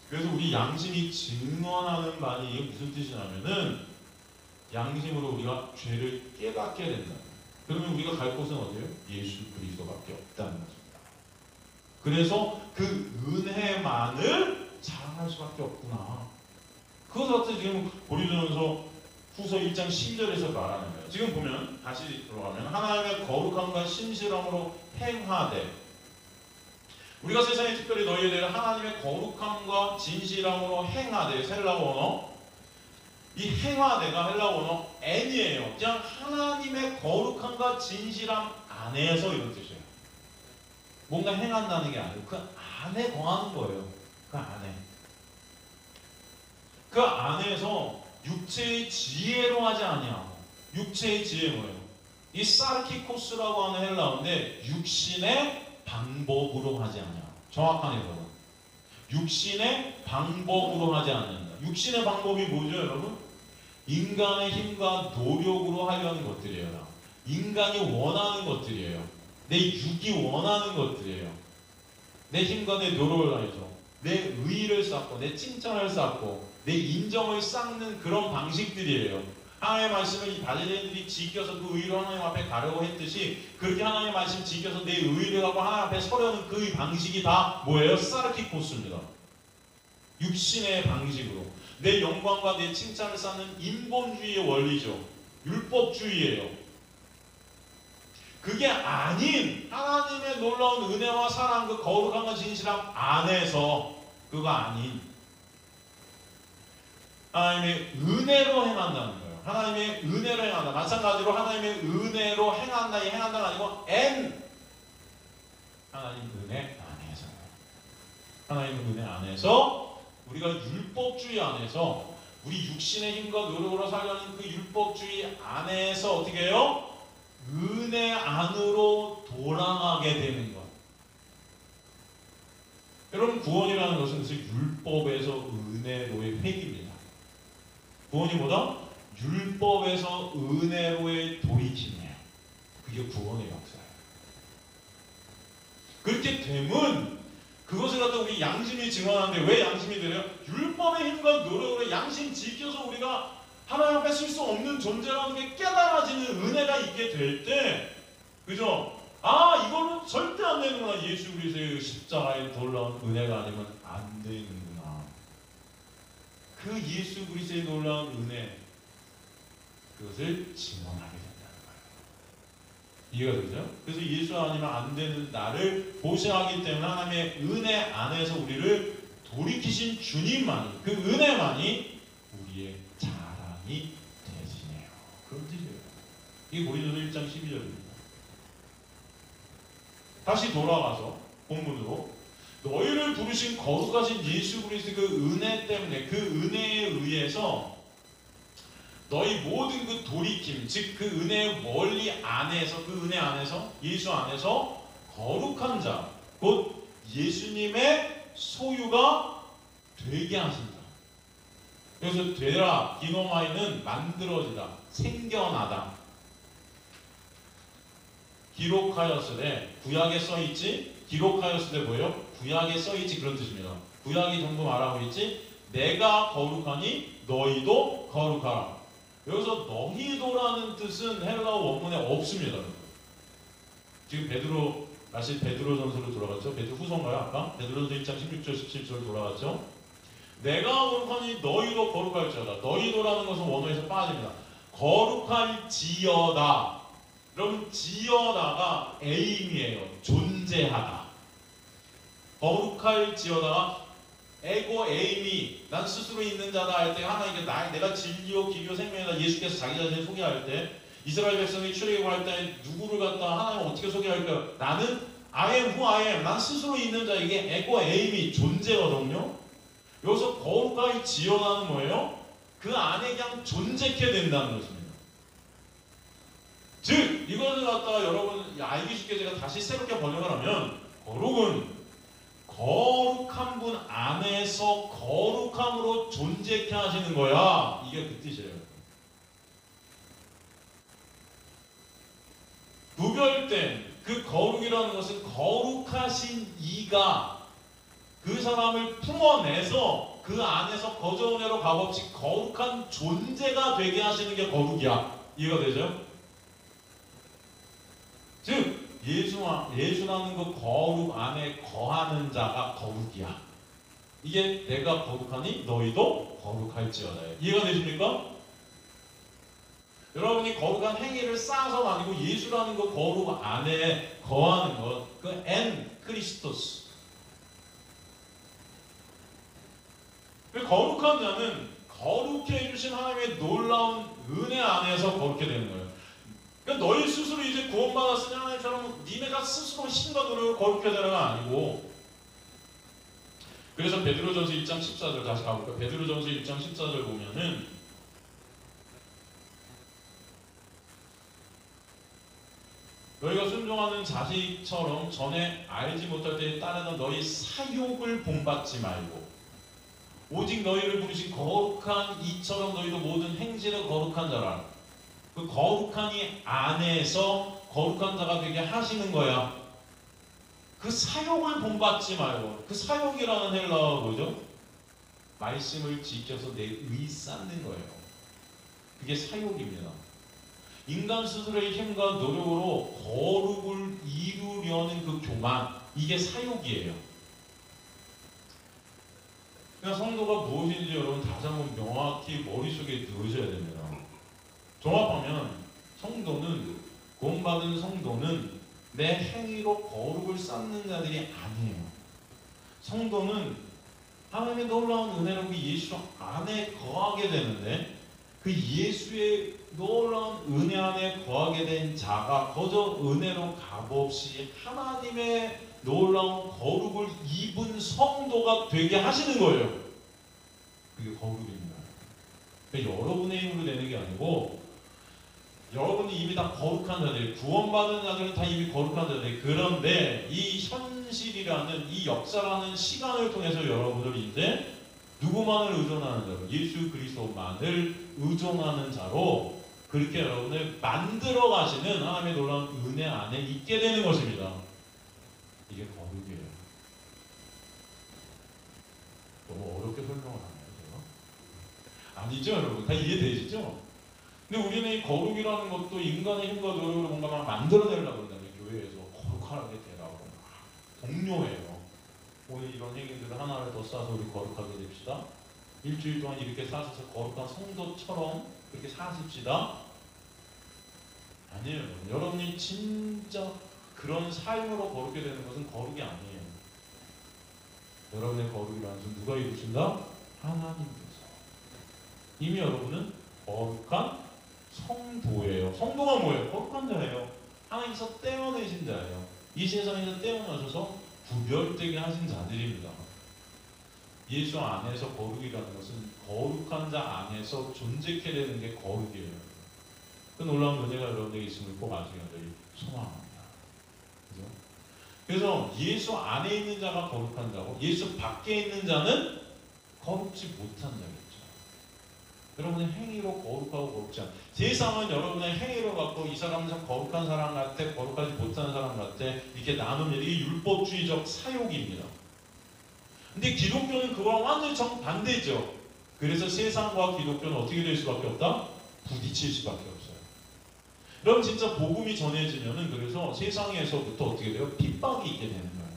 [SPEAKER 1] 그래서 우리 양심이 증언하는 바니 이게 무슨 뜻이냐면은 양심으로 우리가 죄를 깨닫게 된다. 그러면 우리가 갈 곳은 어디예요? 예수 그리스도밖에 없다는 것입니다. 그래서 그 은혜만을 자랑할 수밖에 없구나. 그것을 지금 고린도전서 후서 1장 12절에서 말하는 거예요. 지금 보면 다시 들어가면 하나님의 거룩함과 신실함으로 행하되 우리가 세상에 특별히 너희에 대해 하나님의 거룩함과 진실함으로 행하되 헬라어 언어 이 행하되가 헬라어 언어 N이에요. 그냥 하나님의 거룩함과 진실함 안에서 이런 뜻이에요. 뭔가 행한다는 게 아니고 그 안에 거하는 거예요. 그 안에. 그 안에서 육체의 지혜로 하지 아니하고 육체의 지혜 뭐예요? 이 사르키코스라고 하는 헬라어인데 육신의 방법으로 하지 아니하고 정확한 해석은 육신의 방법으로 하지 않는다. 육신의 방법이 뭐죠, 여러분? 인간의 힘과 노력으로 하려는 것들이에요. 인간이 원하는 것들이에요. 내 육이 원하는 것들이에요. 내 힘과 내 노력을 다해서 내 의의를 쌓고 내 칭찬을 쌓고 내 인정을 쌓는 그런 방식들이에요. 하나님의 말씀을 이 바리새인들이 지켜서 그 의의로 하나님 앞에 가려고 했듯이 그렇게 하나님의 말씀 지켜서 내 의의를 하고 하나님 앞에 서려는 그 방식이 다 뭐예요? 사르키코스입니다. 육신의 방식으로 내 영광과 내 칭찬을 쌓는 인본주의의 원리죠. 율법주의예요. 그게 아닌 하나님의 놀라운 은혜와 사랑 그 거룩함과 진실함 안에서 그거 아닌 하나님의 은혜로 행한다는 거예요. 하나님의 은혜로 행한다. 마찬가지로 하나님의 은혜로 행한다. 이 행한다가 아니고 하나님 은혜 안에서 하나님 은혜 안에서 우리가 율법주의 안에서 우리 육신의 힘과 노력으로 살려는 그 율법주의 안에서 어떻게 해요? 은혜 안으로 돌아가게 되는 것. 여러분 구원이라는 것은 그래서 율법에서 은혜로의 회귀입니다. 구원이 뭐다? 율법에서 은혜로의 돌이킴이에요. 그게 구원의 역사예요. 그렇게 되면 그것을 갖다 우리 양심이 증언하는데 왜 양심이 되래요? 율법의 힘과 노력으로 양심 지켜서 우리가 하나님 앞에 쓸 수 없는 존재라는 게 깨달아지는 은혜가 있게 될 때, 그죠? 아, 이거는 절대 안 되는구나. 예수 그리스도의 십자가의 놀라운 은혜가 아니면 안 되는구나. 그 예수 그리스도의 놀라운 은혜, 그것을 증언하게 된다는 거예요. 이해가 되죠? 그래서 예수 아니면 안 되는 나를 보시하기 때문에 하나님의 은혜 안에서 우리를 돌이키신 주님만이, 그 은혜만이 우리의 자랑이 되시네요. 그런 뜻이에요. 이게 고린도서 1장 12절입니다. 다시 돌아가서 본문으로 너희를 부르신 거룩하신 예수 그리스도 그 은혜 때문에 그 은혜에 의해서 너희 모든 그 돌이킴, 즉 그 은혜의 원리 안에서 그 은혜 안에서 예수 안에서 거룩한 자, 곧 예수님의 소유가 되게 하신다. 그래서 되라, 기노마이는 만들어지다, 생겨나다. 기록하였으되 구약에 써있지, 기록하였을 때 뭐예요? 구약에 써있지 그런 뜻입니다. 구약이 전부 말하고 있지 내가 거룩하니 너희도 거룩하라. 여기서 너희도라는 뜻은 헬라어 원문에 없습니다. 지금 베드로 다시 베드로전서로 돌아갔죠? 베드로 후서인가요? 아까? 베드로전서 1장 16절 17절 돌아갔죠? 내가 거룩하니 너희도 거룩할지어다. 너희도라는 것은 원어에서 빠집니다. 거룩할지어다. 여러분 지어다가 에임이에요. 존재하다. 거룩할지어다가 에고 에임이 난 스스로 있는 자다 할 때 하나님께 내가 진리요 길이요 생명이다 예수께서 자기 자신을 소개할 때 이스라엘 백성이 출애굽할 때 누구를 갖다 하나님 어떻게 소개할까요? 나는 I am who I am. 난 스스로 있는 자. 이게 에고 에임이 존재거든요. 여기서 거룩하게 지어가는 뭐예요? 그 안에 그냥 존재케 된다는 것입니다. 즉 이것을 갖다가 여러분 알기 쉽게 제가 다시 새롭게 번역을 하면, 거룩은 거룩한 분 안에서 거룩함으로 존재케 하시는 거야. 이게 그 뜻이에요. 구별된 그 거룩이라는 것은 거룩하신 이가 그 사람을 품어내서 그 안에서 거저은혜로 값없이 거룩한 존재가 되게 하시는 게 거룩이야. 이해가 되죠? 즉 예수라는 그 거룩 안에 거하는 자가 거룩이야. 이게 내가 거룩하니 너희도 거룩할지어다. 이해가 되십니까? 여러분이 거룩한 행위를 쌓아서가 아니고 예수라는 그 거룩 안에 거하는 것, 그 엔 크리스토스. 거룩한 자는 거룩해 해주신 하나님의 놀라운 은혜 안에서 거룩해 되는 거예요. 그러니까 너희 스스로 이제 구원받았으니 하나님처럼 니네가 스스로 힘과 노력을 거룩해 되라가 아니고, 그래서 베드로전서 1장 14절 다시 가볼까요? 베드로전서 1장 14절 보면은 너희가 순종하는 자식처럼 전에 알지 못할 때에 따르던 너희 사욕을 본받지 말고 오직 너희를 부르신 거룩한 이처럼 너희도 모든 행실에 거룩한 자라. 그 거룩한 이 안에서 거룩한 자가 되게 하시는 거야. 그 사욕을 본받지 말고, 그 사욕이라는 헬라어가 뭐죠? 말씀을 지켜서 내 의 쌓는 거예요. 그게 사욕입니다. 인간 스스로의 힘과 노력으로 거룩을 이루려는 그 교만, 이게 사욕이에요. 그러니까 성도가 무엇인지 여러분 다시 한번 명확히 머릿속에 넣으셔야 됩니다. 종합하면 성도는, 구원받은 성도는 내 행위로 거룩을 쌓는 자들이 아니에요. 성도는 하나님의 놀라운 은혜로 그 예수 안에 거하게 되는데, 그 예수의 놀라운 은혜 안에 거하게 된 자가 거저 은혜로 값없이 하나님의 놀라운 거룩을 입은 성도가 되게 하시는 거예요. 그게 거룩입니다. 그러니까 여러분의 힘으로 되는 게 아니고, 여러분이 이미 다 거룩한 자들, 구원받은 자들은 다 이미 거룩한 자들. 그런데 이 현실이라는, 이 역사라는 시간을 통해서 여러분들 이제 누구만을 의존하는 자로, 예수 그리스도만을 의존하는 자로 그렇게 여러분을 만들어 가시는 하나님의 놀라운 은혜 안에 있게 되는 것입니다. 이게 거룩이에요. 너무 어렵게 설명을 하나요, 제가? 아니죠, 여러분? 다 이해되시죠? 근데 우리는 이 거룩이라는 것도 인간의 힘과 노력으로 뭔가 막 만들어내려고 그러잖아요. 교회에서 거룩하게 되라고 독려해요. 오늘 이런 행위들을 하나를 더 쌓아서 우리 거룩하게 됩시다. 일주일 동안 이렇게 사셔서 거룩한 성도처럼 그렇게 사십시다. 아니에요. 여러분이 진짜 그런 삶으로 거룩게 되는 것은 거룩이 아니에요. 여러분의 거룩이라는 것은 누가 이루신다? 하나님께서. 이미 여러분은 거룩한 성도예요. 성도가 뭐예요? 거룩한 자예요. 하나님께서 떼어내신 자예요. 이 세상에서 떼어내셔서 구별되게 하신 자들입니다. 예수 안에서 거룩이라는 것은 거룩한 자 안에서 존재케 되는 게 거룩이에요. 그 놀라운 은혜가 여러분에게 있음을 꼭 아시길 소망합니다. 그죠? 그래서 예수 안에 있는 자가 거룩한 자고 예수 밖에 있는 자는 거룩지 못한 자겠죠. 여러분의 행위로 거룩하고 거룩지 않아. 세상은 여러분의 행위로 갖고 이 사람은 참 거룩한 사람 같아, 거룩하지 못한 사람 같아 이렇게 나누면 이게 율법주의적 사욕입니다. 근데 기독교는 그거랑 완전히 정반대죠. 그래서 세상과 기독교는 어떻게 될 수밖에 없다? 부딪힐 수밖에 없어요. 여러분 진짜 복음이 전해지면은 그래서 세상에서부터 어떻게 돼요? 핍박이 있게 되는 거예요.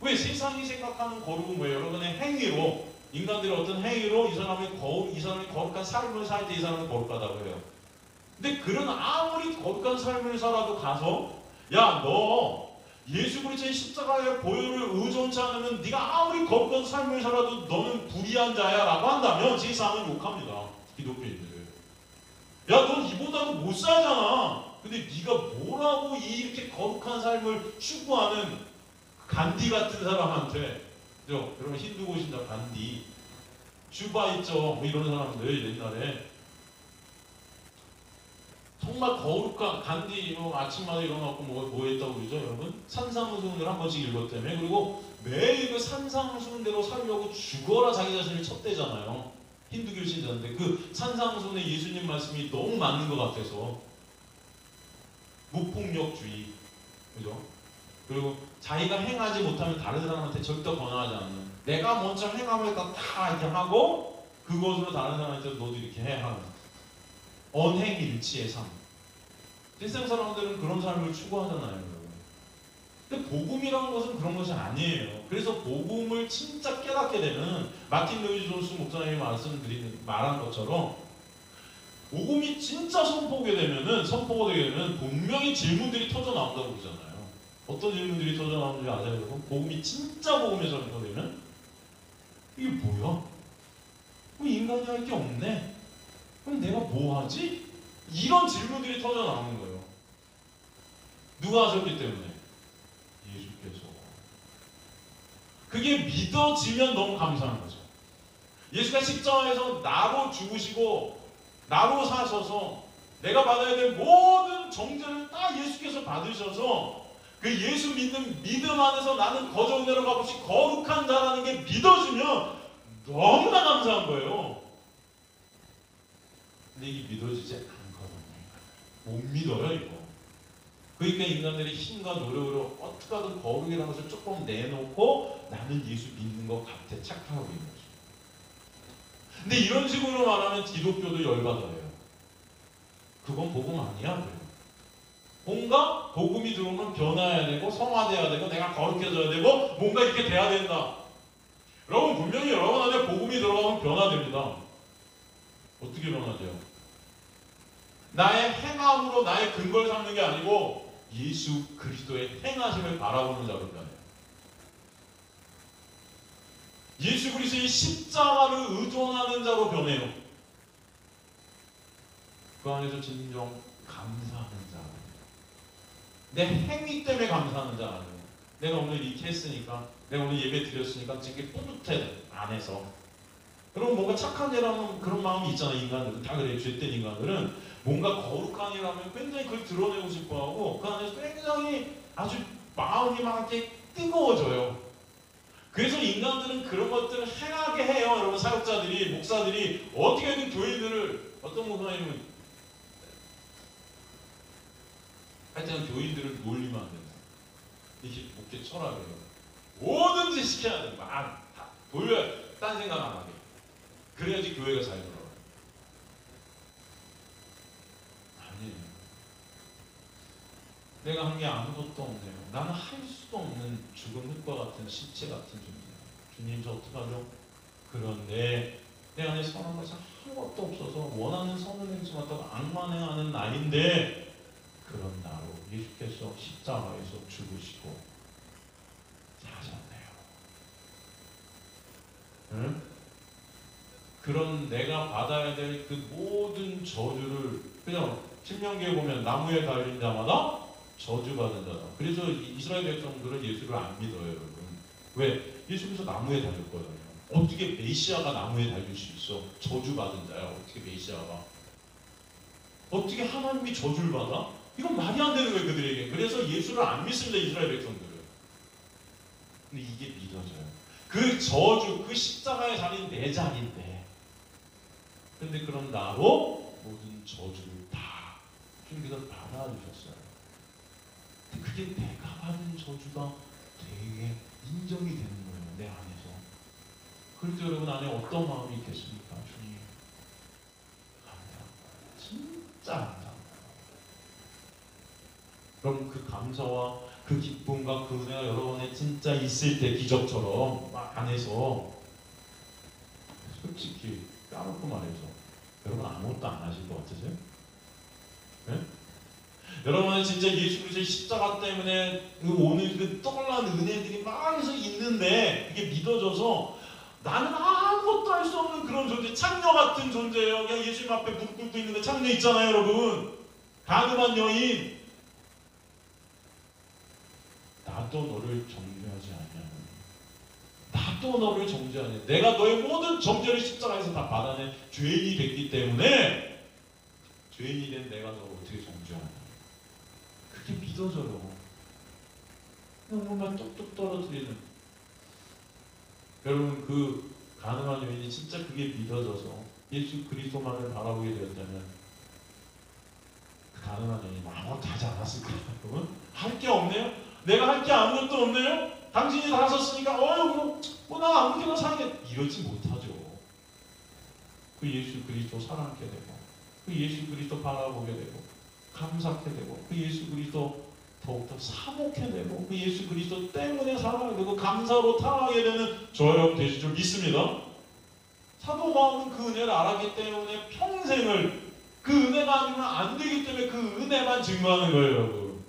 [SPEAKER 1] 왜? 세상이 생각하는 거룩은 뭐예요? 여러분의 행위로, 인간들의 어떤 행위로 이 사람이 거룩한 삶을 살 때 이 사람은 거룩하다고 해요. 근데 그런 아무리 거룩한 삶을 살아도 가서 야, 너 예수 그리스도의 십자가의 보혈을 의존치 않으면 네가 아무리 거룩한 삶을 살아도 너는 불의한 자야 라고 한다면 세상은 욕합니다. 기독교인들을. 야, 넌 이보다도 못 살잖아. 근데 네가 뭐라고 이렇게 거룩한 삶을 추구하는 간디 같은 사람한테 그죠? 여러분 힌두교 신자 간디, 슈바 있죠? 뭐 이런 사람들 옛날에 정말 거룩한 간디 아침마다 일어나고 뭐 했다고 그러죠 여러분? 산상수훈을 한 번씩 읽었다며. 그리고 매일 그 산상수훈대로 살려고 죽어라 자기 자신을 쳤대잖아요. 힌두교 신자인데 그 산상수훈에 예수님 말씀이 너무 맞는 것 같아서 무폭력주의, 그죠? 그리고 자기가 행하지 못하면 다른 사람한테 절대 권하지 않는, 내가 먼저 행하면 다 이렇게 하고 그것으로 다른 사람한테 너도 이렇게 해 하는 언행일치의 삶. 세상 사람들은 그런 삶을 추구하잖아요. 근데 복음이라는 것은 그런 것이 아니에요. 그래서 복음을 진짜 깨닫게 되는, 마틴 로이드 존스 목사님이 말한 것처럼 복음이 진짜 선포가 되게 되면 분명히 질문들이 터져 나온다고 그러잖아요. 어떤 질문들이 터져 나오는지 아세요? 여러분? 복음이 진짜 복음에 선포되면 이게 뭐야? 인간이 할 게 없네. 그럼 내가 뭐 하지? 이런 질문들이 터져 나오는 거예요. 누가 하셨기 때문에? 예수께서. 그게 믿어지면 너무 감사한 거죠. 예수가 십자가에서 나로 죽으시고 나로 사셔서 내가 받아야 될 모든 정죄를 다 예수께서 받으셔서 그 예수 믿는 믿음 안에서 나는 거저 은혜로 값없이 거룩한 자라는 게 믿어지면 너무나 감사한 거예요. 근데 이게 믿어지지 않거든요. 못 믿어요 이거. 그러니까 인간들이 힘과 노력으로 어떻게 하든 거룩이라는 것을 조금 내놓고 나는 예수 믿는 것 같아 착각하고 있는 거죠. 근데 이런 식으로 말하면 기독교도 열받아요. 그건 복음 아니야. 그래요. 뭔가 복음이 들어오면 변화해야 되고 성화돼야 되고 내가 거룩해져야 되고 뭔가 이렇게 돼야 된다. 여러분 분명히 여러분 안에 복음이 들어가면 변화됩니다. 어떻게 변화돼요? 나의 행함으로 나의 근거를 삼는 게 아니고 예수 그리스도의 행하심을 바라보는 자로 변해요. 예수 그리스도의 십자가를 의존하는 자로 변해요. 그 안에서 진정 감사하는 자. 내 행위 때문에 감사하는 자 아니에요. 내가 오늘 이렇게 했으니까, 내가 오늘 예배 드렸으니까 되게 뿌듯해 안에서. 여러분 뭔가 착한 일하면 그런 마음이 있잖아요. 인간들은 다 그래요. 죄된 인간들은 뭔가 거룩한 일하면 굉장히 그걸 드러내고 싶어하고 그 안에서 굉장히 아주 마음이 막 이렇게 뜨거워져요. 그래서 인간들은 그런 것들을 행하게 해요. 여러분 사역자들이, 목사들이 어떻게든 교인들을, 어떤 목사님은 하여튼 교인들을 놀리면 안 된다. 이게 목회 철학이에요. 뭐든지 시켜야 돼. 막 다 돌려야 돼. 딴 생각 안 하게. 그래야지 교회가 잘 돌아가요. 아니에요. 내가 한 게 아무것도 없네요. 나는 할 수도 없는 죽은 흙과 같은 시체 같은 존재예요. 주님 저 어떡하죠? 그런데 내 안에 선한 것이 아무것도 없어서 원하는 선을 행치 못하고 악만 행하는 나인데 그런 나로 예수께서 십자가에서 죽으시고 사셨네요. 응? 그런 내가 받아야 될 그 모든 저주를 그냥 신명기에 보면 나무에 달린 자마다 저주받은 자다. 그래서 이스라엘 백성들은 예수를 안 믿어요, 여러분. 왜? 예수께서 나무에 달렸거든요. 어떻게 메시아가 나무에 달릴 수 있어? 저주받은 자야. 어떻게 메시아가? 어떻게 하나님이 저주를 받아? 이건 말이 안 되는 거예요, 그들에게. 그래서 예수를 안 믿습니다, 이스라엘 백성들은. 근데 이게 믿어져요. 그 저주, 그 십자가에 달린 내 자리인데. 근데 그런 나로 모든 저주를 다 주님께서 받아주셨어요. 근데 그게 내가 받은 저주가 되게 인정이 되는 거예요, 내 안에서. 그래서 여러분 안에 어떤 마음이 있겠습니까? 주님, 감사합니다. 진짜 감사합니다. 그럼 그 감사와 그 기쁨과 그 은혜가 여러분에 진짜 있을 때 기적처럼 막 안에서 솔직히 까놓고 말해서 여러분 아무것도 안 하실 것 같으세요? 네? 여러분은 진짜 예수 그리스도의 십자가 때문에 오늘 그 떠올라는 은혜들이 막 있는데 그게 믿어져서 나는 아무것도 할 수 없는 그런 존재, 창녀 같은 존재예요. 그냥 예수님 앞에 무릎 꿇고 있는데 창녀 있잖아요, 여러분. 가늠한 여인. 나도 너를 정죄하지 않냐는, 나 또 너를 정죄하냐. 내가 너의 모든 정죄를 십자가에서 다 받아낸 죄인이 됐기 때문에 죄인이 된 내가 너를 어떻게 정죄하냐. 그게 믿어져요. 정말 뚝뚝 떨어뜨리는. 여러분 그 가늠한 여인이 진짜 그게 믿어져서 예수 그리스도만을 바라보게 되었다면 그 가늠한 여인이 아무것도 하지 않았을까요? 여러분? 할 게 없네요? 내가 할 게 아무것도 없네요? 당신이 다 하셨으니까 그럼 나 아무데나 사는 이러지 못하죠. 그 예수 그리스도 사랑하게 되고 그 예수 그리스도 바라보게 되고 감사하게 되고 그 예수 그리스도 더욱더 사모하게 되고 그 예수 그리스도 때문에 살아가게 되고 감사로 살아가게 되는 저 여러분 되실 줄 믿습니다. 사도 바울은 그 은혜를 알았기 때문에 평생을 그 은혜가 아니면 안 되기 때문에 그 은혜만 증거하는 거예요. 여러분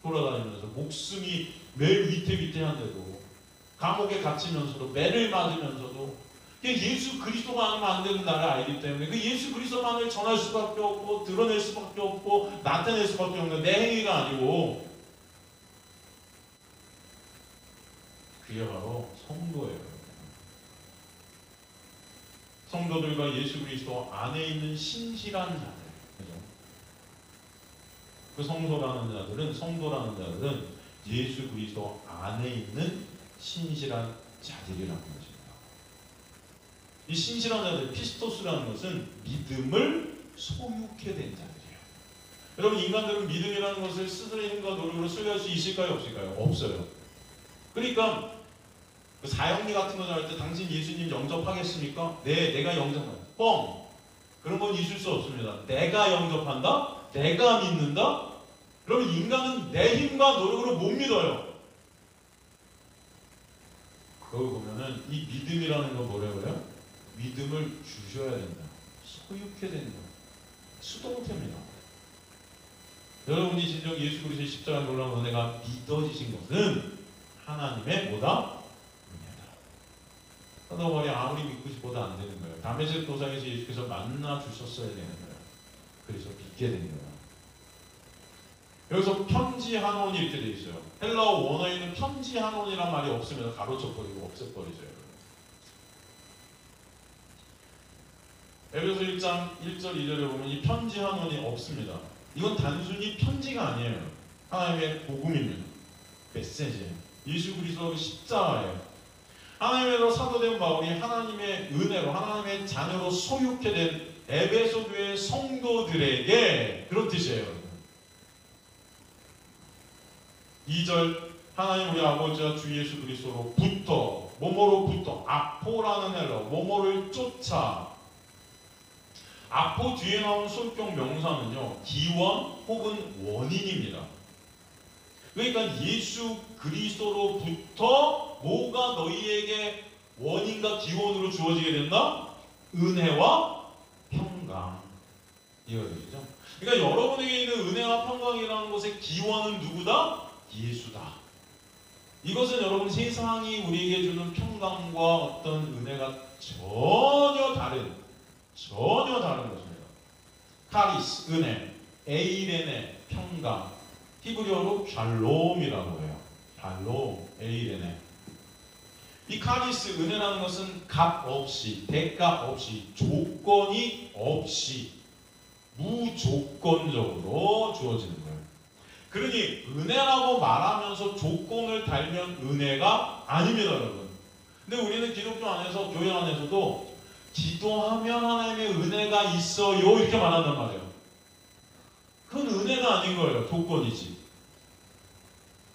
[SPEAKER 1] 돌아다니면서 목숨이 매일 위태위태한데도 감옥에 갇히면서도 매를 맞으면서도 예수 그리스도가 아니면 안 되는 나를 알기 때문에 그 예수 그리스도만을 전할 수밖에 없고 드러낼 수밖에 없고 나타낼 수밖에 없는 내 행위가 아니고 그게 바로 성도예요. 성도들과 예수 그리스도 안에 있는 신실한 자들, 그죠? 그 성도라는 자들은 예수 그리스도 안에 있는 신실한 자들이라는 것입니다. 이 신실한 자들, 피스토스라는 것은 믿음을 소유케 된 자들이에요. 여러분 인간들은 믿음이라는 것을 스스로의 힘과 노력으로 소유할 수 있을까요? 없을까요? 없어요. 그러니까 그 사형리 같은 거 할 때 당신 예수님 영접하겠습니까? 네, 내가 영접한다. 뻥! 그런 건 있을 수 없습니다. 내가 영접한다? 내가 믿는다? 그러면 인간은 내 힘과 노력으로 못 믿어요. 그걸 보면은 이 믿음이라는 건 뭐라고요? 믿음을 주셔야 된다. 소유케 된다. 수동태입니다. 여러분이 진정 예수 그리스도의 십자가 놀라운 은혜가 믿어지신 것은 하나님의 뭐다? 사도 바울이 아무리 믿고 싶어도 안 되는 거예요. 다메섹 도상에서 예수께서 만나 주셨어야 되는 거예요. 그래서 믿게 된 거예요. 여기서 편지한원이 이렇게 되어 있어요. 헬라어 원어에는 편지한원이란 말이 없으면 가로쳐버리고 없애버리죠. 에베소 1장 1절 2절에 보면 이 편지한원이 없습니다. 이건 단순히 편지가 아니에요. 하나님의 복음입니다. 메시지예요. 예수 그리스도의 십자가예요. 하나님으로 사도된 바울이 하나님의 은혜로 하나님의 자녀로 소유케 된 에베소 교회 성도들에게 그런 뜻이에요. 2절 하나님 우리 아버지와 주 예수 그리스도로부터 뭐뭐로부터 아포라는 헬라어 뭐뭐를 쫓아 아포 뒤에 나온 솔격 명사는요 기원 혹은 원인입니다. 그러니까 예수 그리스도로부터 뭐가 너희에게 원인과 기원으로 주어지게 된다? 은혜와 평강. 이해가 되시죠? 그러니까 여러분에게 있는 은혜와 평강이라는 것의 기원은 누구다? 예수다. 이것은 여러분 세상이 우리에게 주는 평강과 어떤 은혜가 전혀 다른 것입니다. 카리스, 은혜, 에이레네, 평강. 히브리어로 샬롬이라고 해요. 샬롬, 에이레네. 이 카리스, 은혜라는 것은 값 없이, 대가 없이, 조건이 없이 무조건적으로 주어지는 거예요. 그러니 은혜라고 말하면서 조건을 달면 은혜가 아닙니다, 여러분. 근데 우리는 기독교 안에서, 교회 안에서도 기도하면 하나님의 은혜가 있어요 이렇게 말한단 말이에요. 그건 은혜가 아닌 거예요. 조건이지.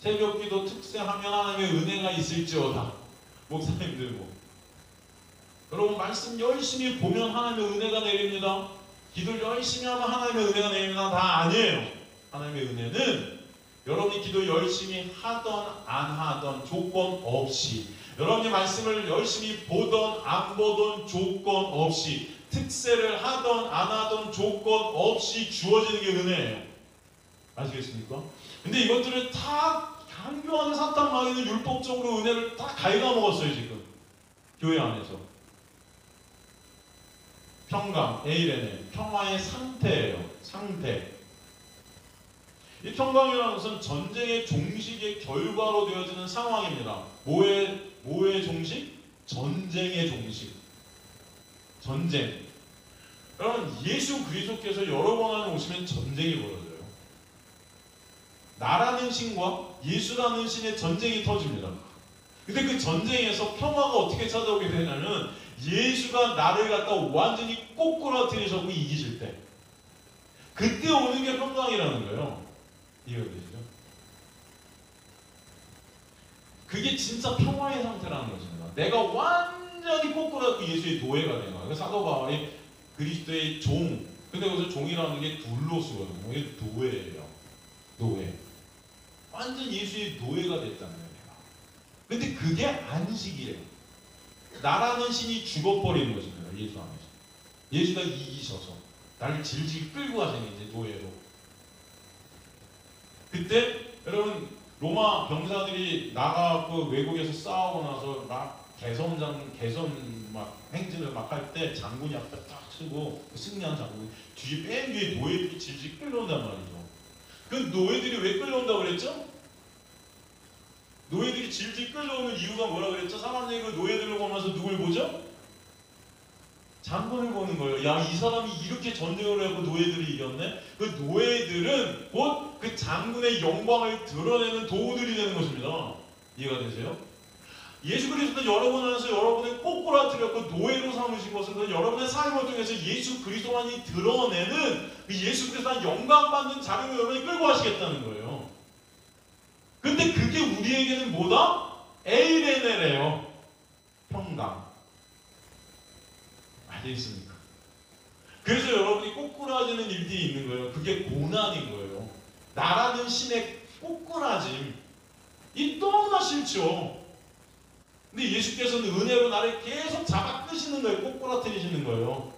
[SPEAKER 1] 새벽기도 특세하면 하나님의 은혜가 있을지어다. 목사님들 뭐. 여러분 말씀 열심히 보면 하나님의 은혜가 내립니다. 기도를 열심히 하면 하나님의 은혜가 내립니다. 다 아니에요. 하나님의 은혜는 여러분이 기도 열심히 하던 안 하던 조건 없이 여러분이 말씀을 열심히 보던 안 보던 조건 없이 특세를 하던 안 하던 조건 없이 주어지는 게 은혜예요. 아시겠습니까? 근데 이것들을 다 강교하게 사탄 마귀는 율법적으로 은혜를 다 갉아먹었어요 지금 교회 안에서. 평강, 에이레네, 평화의 상태예요. 상태. 이 평강이라는 것은 전쟁의 종식의 결과로 되어지는 상황입니다. 뭐의 종식? 전쟁의 종식. 전쟁. 여러분, 예수 그리스도께서 여러 번 안에 오시면 전쟁이 벌어져요. 나라는 신과 예수라는 신의 전쟁이 터집니다. 근데 그 전쟁에서 평화가 어떻게 찾아오게 되냐면 예수가 나를 갖다 완전히 꼬꾸라뜨리셔서 이기실 때, 그때 오는 게 평강이라는 거예요. 이해가 되시죠? 그게 진짜 평화의 상태라는 것입니다. 내가 완전히 꼬꾸라뜨리고 예수의 노예가 되는 거예요. 사도 바울이 그리스도의 종, 근데 거기서 종이라는 게 둘로스거든요. 이게 노예예요. 노예. 완전 예수의 노예가 됐다는 거예요. 근데 그게 안식이에요. 나라는 신이 죽어버리는 것입니다. 예수 안에서. 예수가 이기셔서 나를 질질 끌고 가시는 이제 노예로. 그때 여러분 로마 병사들이 나가고 외국에서 싸우고 나서 막 개선 막 행진을 막 할 때 장군이 앞에 딱 쓰고 승리한 장군이 맨 뒤에 노예들이 질질 끌려온단 말이죠. 그 노예들이 왜 끌려온다고 그랬죠? 노예들이 질질 끌려오는 이유가 뭐라 그랬죠? 사람들이 그 노예들을 보면서 누굴 보죠? 장군을 보는 거예요. 야, 이 사람이 이렇게 전쟁을 하고 노예들이 이겼네? 그 노예들은 곧 그 장군의 영광을 드러내는 도구들이 되는 것입니다. 이해가 되세요? 예수 그리스도는 여러분 안에서 여러분의 꼬꾸라뜨렸고 노예로 삼으신 것은 여러분의 삶을 통해서 예수 그리스도만이 드러내는 그 예수 그리스도만 영광받는 자리로 여러분이 끌고 가시겠다는 거예요. 근데 그게 우리에게는 뭐다? 에이레네래요. 평강. 알겠습니까? 그래서 여러분이 꼬꾸라지는 일들이 있는 거예요. 그게 고난인 거예요. 나라는 신의 꼬꾸라짐. 이 너무나 싫죠. 근데 예수께서는 은혜로 나를 계속 잡아 끄시는 거예요. 꼬꾸라뜨리시는 거예요.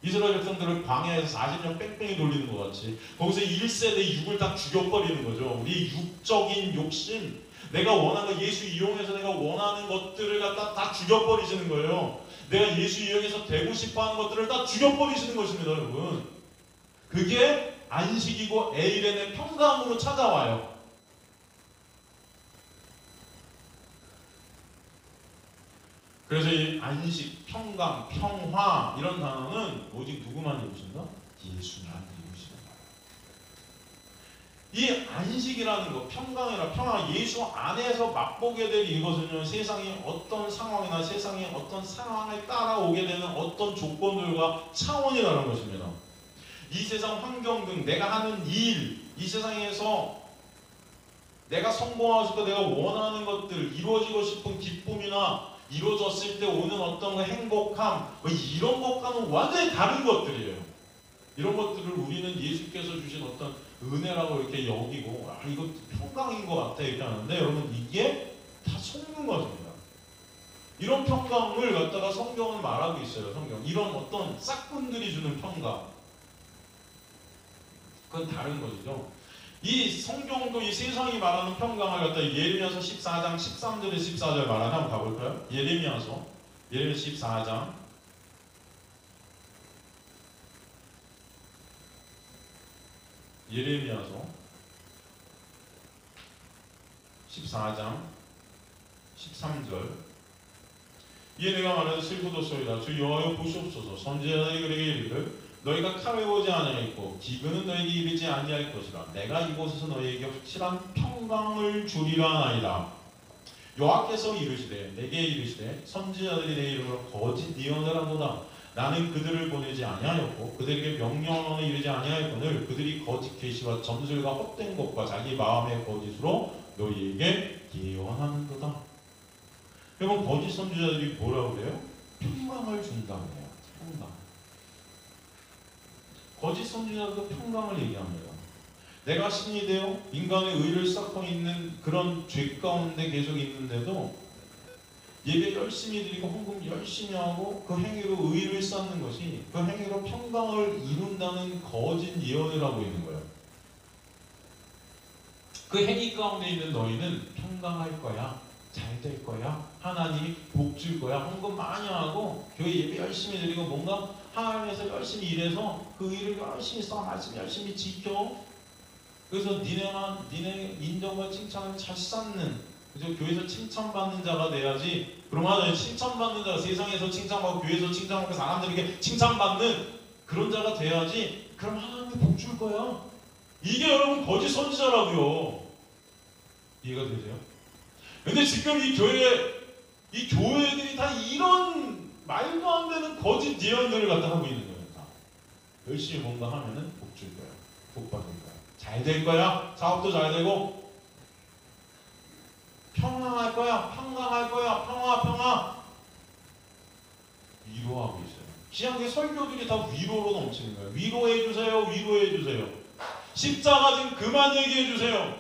[SPEAKER 1] 이스라엘 백성들을 광야에서 40년 뺑뺑이 돌리는 것 같이 거기서 1세대 6을 다 죽여버리는 거죠. 우리 육적인 욕심, 내가 원하는 거, 예수 이용해서 내가 원하는 것들을 갖다 다 죽여버리시는 거예요. 내가 예수 이용해서 되고 싶어하는 것들을 다 죽여버리시는 것입니다, 여러분. 그게 안식이고 에이렌의 평강으로 찾아와요. 그래서 이 안식, 평강, 평화 이런 단어는 오직 누구만 이루신다? 예수만 이루시는 거예요. 이 안식이라는 것, 평강이나 평화, 예수 안에서 맛보게 될 이것은요, 세상의 어떤 상황이나 세상의 어떤 상황에 따라오게 되는 어떤 조건들과 차원이 다른 것입니다. 이 세상 환경 등 내가 하는 일, 이 세상에서 내가 성공하고 싶고 내가 원하는 것들, 이루어지고 싶은 기쁨이나 이루어졌을 때 오는 어떤 행복함, 이런 것과는 완전히 다른 것들이에요. 이런 것들을 우리는 예수께서 주신 어떤 은혜라고 이렇게 여기고, 아, 이거 평강인 것 같아 이렇게 하는데, 여러분 이게 다 속는 것입니다. 이런 평강을 갖다가 성경은 말하고 있어요. 성경 이런 어떤 싹군들이 주는 평강, 그건 다른 것이죠. 이 성경도 이 세상이 말하는 평강을 갖다 예레미야서 14장 13절에 14절 말하는, 한번 가볼까요? 예레미야서 14장 14장 13절. 이에 내가 말하되 슬프도소이다. 주 여호와여 보시옵소서. 선지자들이 그에게 이르기를 너희가 칼에 오지 아니하였고 기근은 너희에게 이르지 아니할 것이라. 내가 이곳에서 너희에게 확실한 평강을 주리라 하나이다. 여호와께서 이르시되 내게 이르시되 선지자들이 내 이름으로 거짓 예언을 하도다. 나는 그들을 보내지 아니하였고 그들에게 명령을 이르지 아니하였거늘 그들이 거짓 계시와 점술과 헛된 것과 자기 마음의 거짓으로 너희에게 예언하는도다. 그러면 거짓 선지자들이 뭐라고 그래요? 평강을 준다고 해요. 평강. 거짓 선지자도 평강을 얘기합니다. 내가 신이 되어 인간의 의를 쌓고 있는 그런 죄 가운데 계속 있는데도 예배 열심히 드리고 헌금 열심히 하고 그 행위로 의를 쌓는 것이 그 행위로 평강을 이룬다는 거짓 예언을 하고 있는 거예요. 그 행위 가운데 있는 너희는 평강할 거야, 잘 될 거야, 하나님이 복 줄 거야, 헌금 많이 하고 교회 예배 열심히 드리고 뭔가 하나님에서 열심히 일해서 그 일을 열심히 쌓아, 말씀 열심히 지켜. 그래서 니네 인정과 칭찬을 잘 쌓는 그죠? 교회에서 칭찬받는 자가 돼야지. 그럼 하나님 칭찬받는 자가 세상에서 칭찬받고 교회에서 칭찬받고 사람들에게 칭찬받는 그런 자가 돼야지. 그럼 하나님이 복 줄 거야. 이게 여러분 거짓 선지자라고요. 이해가 되세요? 근데 지금 이 교회들이 다 이런 말도 안 되는 거짓 예언들을 갖다 하고 있는 거예요. 다. 열심히 뭔가 하면은 복 줄 거야. 복 받을 거야. 잘 될 거야. 사업도 잘 되고 평안할 거야. 평강할 거야. 평화. 위로하고 있어요. 그냥 그 설교들이 다 위로로 넘치는 거예요. 위로해 주세요. 십자가 좀 그만 얘기해 주세요.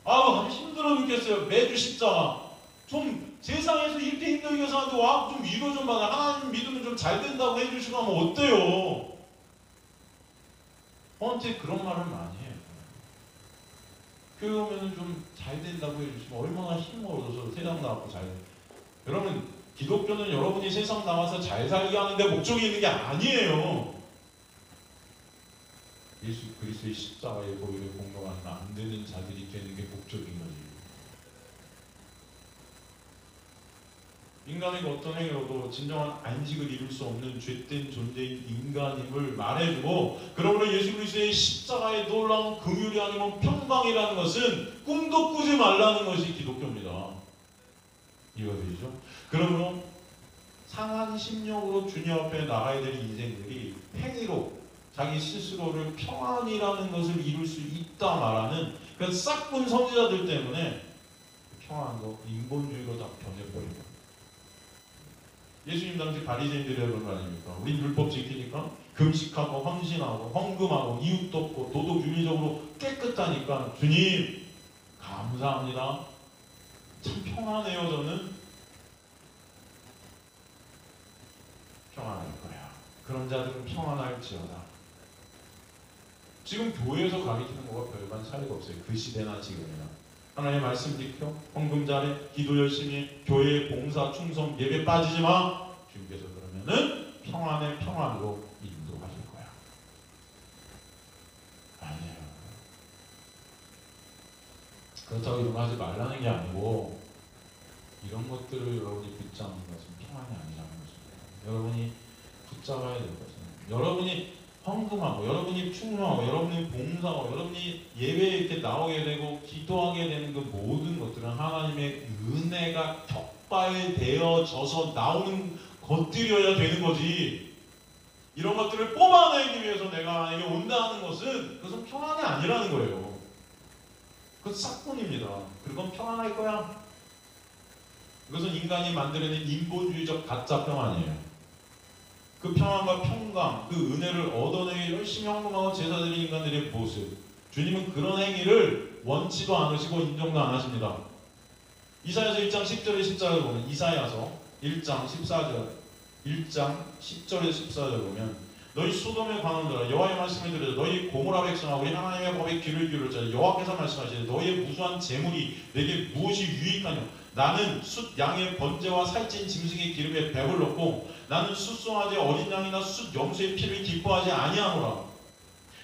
[SPEAKER 1] 아우 힘들어 죽겠어요. 매주 십자가. 좀 세상에서 이렇게 힘들게 사는데 와 좀 위로 좀 받아. 하나님 믿으면 좀 잘 된다고 해주시고 하면 어때요? 저한테 그런 말을 많이 해요. 교회 오면은 좀 잘 된다고 해주시면 얼마나 힘을 얻어서 세상 나가고 잘 돼요. 여러분 기독교는 여러분이 세상 나와서 잘 살게 하는데 목적이 있는 게 아니에요. 예수 그리스도의 십자가의 보혈을 공경하면 안 되는 자들이 되는 게 목적인 거지. 인간에게 어떤 행위로도 진정한 안식을 이룰 수 없는 죄된 존재인 인간임을 말해주고, 그러므로 예수 그리스도의 십자가의 놀라운 긍휼이 아니면 평강이라는 것은 꿈도 꾸지 말라는 것이 기독교입니다. 이해가 되시죠? 그러므로 상한 심령으로 주님 앞에 나가야 될 인생들이 행위로 자기 스스로를 평안이라는 것을 이룰 수 있다 말하는 그 싹군 선지자들 때문에 평안도 인본주의로 다 변해버립니다. 예수님 당시 바리새인들이 그런 거 아닙니까? 우린 율법 지키니까 금식하고 헌신하고 헌금하고 이웃 돕고 도덕 윤리적으로 깨끗하니까 주님 감사합니다. 참 평안해요. 저는 평안할 거야. 그런 자들은 평안할지어다. 지금 교회에서 가르치는 거가 별반 차이가 없어요. 그 시대나 지금이나. 하나님의 말씀 지켜, 헌금 잘해, 기도 열심히 해, 교회에 봉사, 충성, 예배 빠지지 마. 주님께서 그러면은 평안의 평안으로 인도하실 거야. 아니에요. 그렇다고 이런 거 하지 말라는 게 아니고, 이런 것들을 여러분이 붙잡는 것은 평안이 아니라는 것입니다. 여러분이 붙잡아야 될 것은 여러분이 헌금하고, 여러분이 충성하고, 여러분이 봉사하고, 여러분이 예배에 이렇게 나오게 되고 기도하게 되는 그 모든 것들은 하나님의 은혜가 격발되어져서 나오는 것들이어야 되는 거지. 이런 것들을 뽑아내기 위해서 내가 이게 온다 하는 것은 그것은 평안이 아니라는 거예요. 그건 싹군입니다. 그건 평안할 거야. 그것은 인간이 만들어낸 인본주의적 가짜 평안이에요. 그 평안과 평강, 그 은혜를 얻어내기 열심히 헌금하고 제사드리는 인간들의 모습, 주님은 그런 행위를 원치도 않으시고 인정도 안 하십니다. 이사야서 1장 10절에 14절 보면, 이사야서 1장 14절 1장 10절에 14절 보면, 너희 소돔에 관한 자라 여호와의 말씀을 들으라. 너희 고모라 백성아 우리 하나님의 법에 귀를 기울자. 여호와께서 말씀하시되 너희의 무수한 재물이 내게 무엇이 유익하냐. 나는 숫 양의 번제와 살찐 짐승의 기름에 배불렀고 나는 숫송아지 어린 양이나 숫 염소의 피를 기뻐하지 아니하노라.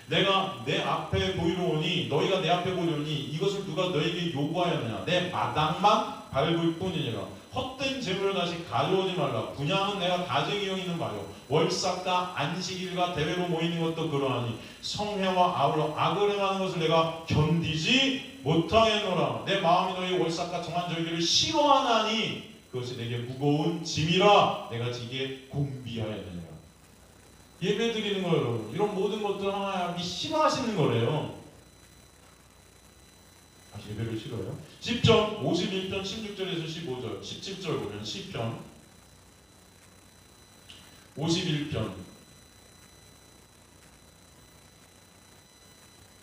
[SPEAKER 1] 내가 내 앞에 보이러 오니 너희가 내 앞에 보이러 오니 이것을 누가 너에게 요구하였느냐. 내 마당만 밟을 뿐이니라. 헛된 재물을 다시 가져오지 말라. 분향은 내가 가정이 여기는 바요. 월삭과 안식일과 대회로 모이는 것도 그러하니 성회와 아울러 악을 행하는 것을 내가 견디지 못하겠노라. 내 마음이 너희 월삭과 정한 절기를 싫어하나니 그것이 내게 무거운 짐이라 내가 지게 공비하였느니라. 예배 드리는 거예요. 이런 모든 것들 하나님이 싫어하시는 거래요. 예배를 싫어요? 시편 51편 16절에서 15절 17절 보면 시편 51편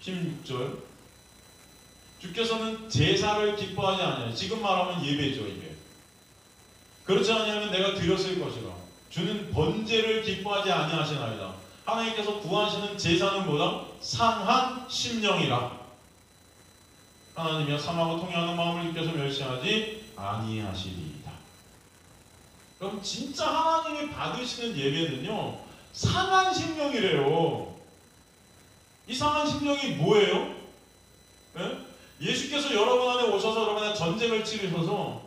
[SPEAKER 1] 16절 주께서는 제사를 기뻐하지 않아요. 지금 말하면 예배죠. 예배. 그렇지 않으면 내가 드렸을 것이라. 주는 번제를 기뻐하지 아니하시나이다. 하나님께서 구하시는 제사는 뭐다? 상한 심령이라. 하나님이여 삼하고 통회하는 마음을 느껴서 멸시하지 아니하시리이다. 그럼 진짜 하나님이 받으시는 예배는요 상한 심령이래요. 이 상한 심령이 뭐예요? 예? 예수께서 여러분 안에 오셔서 여러분의 전쟁을 치르셔서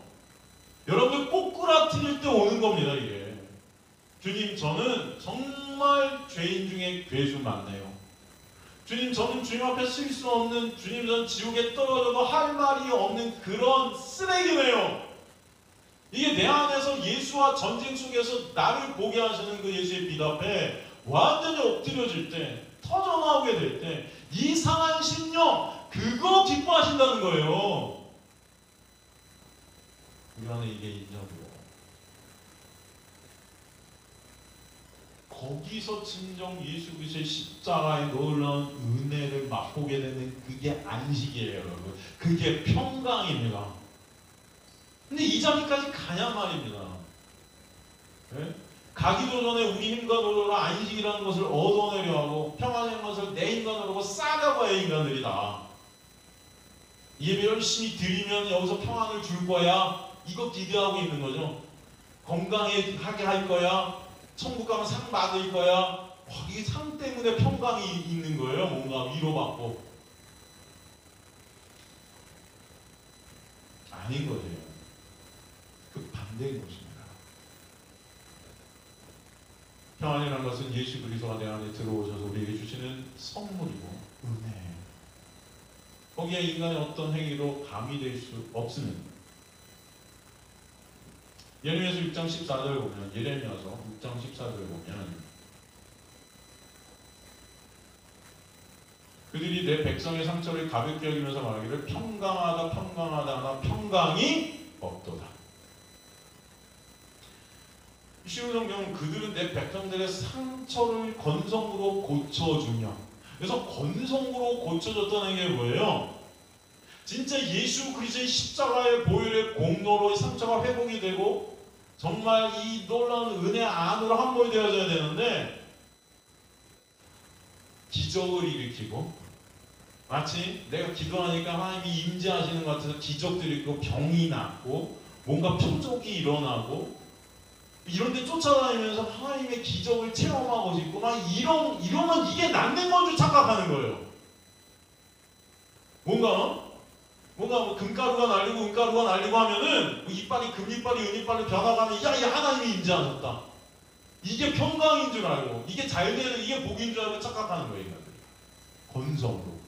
[SPEAKER 1] 여러분들 꼬꾸라트릴 때 오는 겁니다. 이게 주님, 저는 정말 죄인 중에 괴수 맞네요. 주님, 저는 주님 앞에 쓸 수 없는, 주님, 저는 지옥에 떨어져도 할 말이 없는 그런 쓰레기네요. 이게 내 안에서 예수와 전쟁 속에서 나를 보게 하시는 그 예수의 빛 앞에 완전히 엎드려질 때, 터져나오게 될 때 이 상한 심령, 그거 기뻐하신다는 거예요. 우리 안에 이게 있냐고요. 거기서 진정 예수 그리스도의 십자가의 놀라운 은혜를 맛보게 되는 그게 안식이에요, 여러분. 그게 평강입니다. 근데 이 자리까지 가냐 말입니다. 네? 가기도 전에 우리 힘과 노력으로 안식이라는 것을 얻어내려 하고 평안이라는 것을 내 인간으로 싸가봐야 인간들이다. 예배 열심히 드리면 여기서 평안을 줄 거야. 이거 기대하고 있는 거죠. 건강하게 할 거야. 천국 가면 상 받을 거야. 이 상 때문에 평강이 있는 거예요. 뭔가 위로받고. 아닌 거죠. 그 반대인 것입니다. 평안이라는 것은 예수 그리스도가 내 안에 들어오셔서 우리에게 주시는 선물이고 은혜예요. 거기에 인간의 어떤 행위로 가미될 수 없습니다. 예레미야서 6장 14절 보면, 예레미야서 6장 14절 보면, 그들이 내 백성의 상처를 가볍게 여기면서 말하기를 평강하다 평강하다 하나 평강이 없도다. 시우 성경은 그들은 내 백성들의 상처를 건성으로 고쳐주며, 그래서 건성으로 고쳐줬다는 게 뭐예요? 진짜 예수 그리스도의 십자가의 보혈의 공로로 상처가 회복이 되고 정말 이 놀라운 은혜 안으로 함몰되어져야 되는데, 기적을 일으키고, 마치 내가 기도하니까 하나님이 임재하시는 것 같아서 기적들이 있고 병이 낫고 뭔가 표적이 일어나고 이런 데 쫓아다니면서 하나님의 기적을 체험하고 싶고 막 이러면 이게 낫는 건 줄 착각하는 거예요. 뭔가 뭐 금가루가 날리고 은가루가 날리고 하면은 이빨이 금이빨이 은이빨로 변화가면 야 하나님이 임재하셨다. 이게 평강인 줄 알고 이게 잘 되는 이게 복인 줄 알고 착각하는 거예요. 인간들이. 건성으로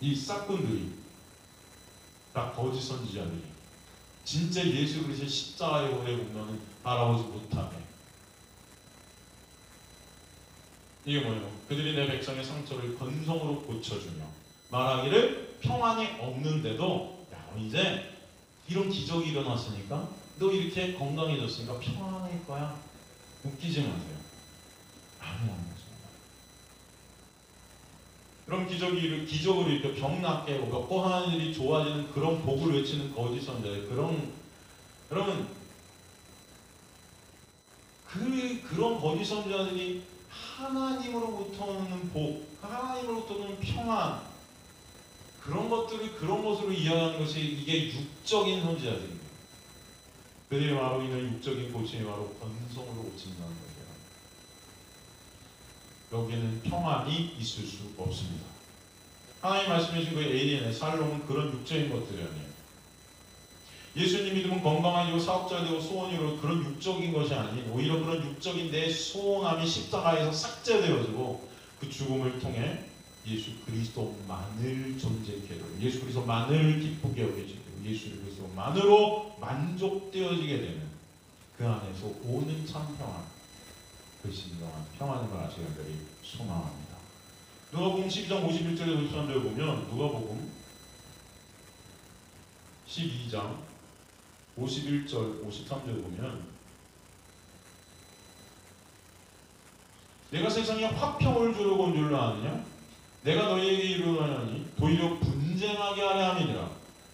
[SPEAKER 1] 이 싹꾼들이 다 거짓 선지자들이 진짜 예수 그리스도의 십자가의 오래 보면은 바라보지 못하네. 이게 뭐예요? 그들이 내 백성의 상처를 건성으로 고쳐주며 말하기를 평안이 없는데도 야 이제 이런 기적이 일어났으니까 너 이렇게 건강해졌으니까 평안할 거야. 웃기지 마세요. 아무나 안 맞습니다. 그런 기적을 이렇게 병 낫게 하고 또 하나님이 좋아지는 그런 복을 외치는 거짓 선자들 여러분 그런 거짓 선자들이 하나님으로부터 오는 복, 하나님으로부터 오는 평안 그런 것으로 이해하는 것이 이게 육적인 선지자들입니다. 그들이 바로 이런 육적인 고침이 바로 건성으로 고친다는 거예요. 여기에는 평안이 있을 수 없습니다. 하나님 말씀해 주신 그 에이리엔의 살롱은 그런 육적인 것들이 아니에요. 예수님 믿으면 건강하고 사업자 되고 소원이 이루고 그런 육적인 것이 아닌 오히려 그런 육적인 내 소원함이 십자가에서 삭제되어지고 그 죽음을 통해 예수 그리스도만을 존재케 하고 예수 그리스도만을 기쁘게 여기시고 예수 그리스도만으로 만족되어지게 되는 그 안에서 오는 참 평안, 그 진정한 평안을 아시기를 소망합니다. 누가복음 12장 51절에서 53절을 보면 누가복음 12장 51절 53절을 보면 내가 세상에 화평을 주려고 온 줄로 아느냐? 내가 너희에게 이르노니 도리어 분쟁하게 하려 함이니라.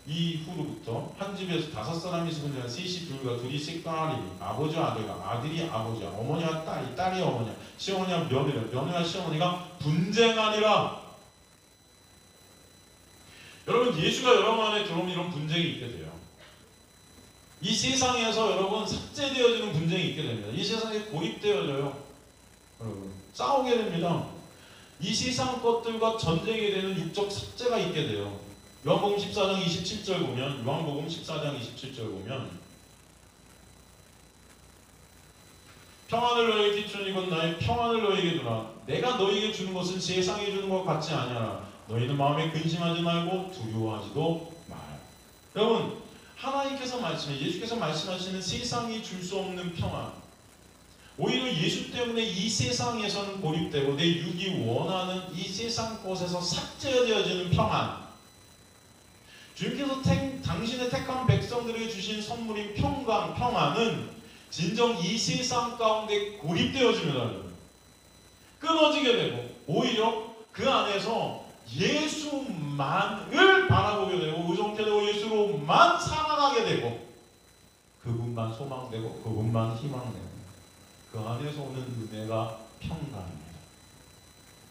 [SPEAKER 1] 이후로부터 한 집에서 5사람이 있으면 셋이 둘과 둘이 씩까하리니 아버지와 아들과 아들이 아버지와 어머니와 딸이 딸이 어머니와 시어머니와 며느리와 며느리와 시어머니가 분쟁하니라. 여러분 예수가 여러분 안에 들어오면 이런 분쟁이 있게 돼요. 이 세상에서 여러분 삭제되어지는 분쟁이 있게 됩니다. 이 세상에 고립되어져요. 여러분 싸우게 됩니다. 이 세상 것들과 전쟁이 되는 육적 삭제가 있게 돼요. 요한복음 14장 27절 보면 평안을 너희에게 주는 이건 나의 평안을 너희에게 주라. 내가 너희에게 주는 것은 세상에 주는 것 같지 아니하라. 너희는 마음에 근심하지 말고 두려워하지도 말. 여러분, 하나님께서 예수께서 말씀하시는 세상이 줄 수 없는 평안, 오히려 예수 때문에 이 세상에서는 고립되고 내 육이 원하는 이 세상 것에서 삭제되어지는 평안, 주님께서 당신의 택한 백성들에게 주신 선물인 평안은 진정 이 세상 가운데 고립되어집니다. 끊어지게 되고 오히려 그 안에서 예수만을 바라보게 되고 의존케 되고 예수로만 살아가게 되고 그분만 소망되고 그분만 희망되고 그 안에서 오는 은혜가 평강입니다.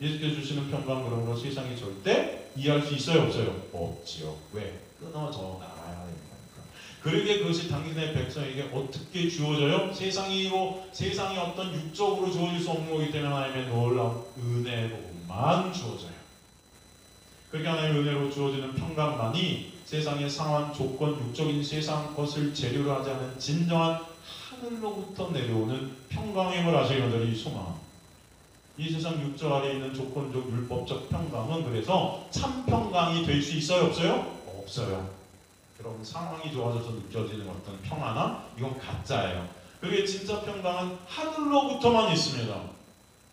[SPEAKER 1] 예수께서 주시는 평강, 그러므로 세상이 절대 이해할 수 있어요? 없어요? 없지요. 왜? 끊어져 나가야 됩니다. 그러게 그것이 당신의 백성에게 어떻게 주어져요? 세상이 어떤 육적으로 주어질 수 없는 거기 때문에 하나님의 놀라운 은혜로만 주어져요. 그렇게 하나님의 은혜로 주어지는 평강만이 세상의 상황, 조건, 육적인 세상 것을 재료로 하지 않은 진정한 하늘로부터 내려오는 평강임을 아시기 간절히 소망합니다. 이 세상 육적 아래에 있는 조건적 율법적 평강은 그래서 참 평강이 될 수 있어요? 없어요? 없어요. 여러분, 상황이 좋아져서 느껴지는 어떤 평안함, 이건 가짜예요. 그게 진짜 평강은 하늘로부터만 있습니다.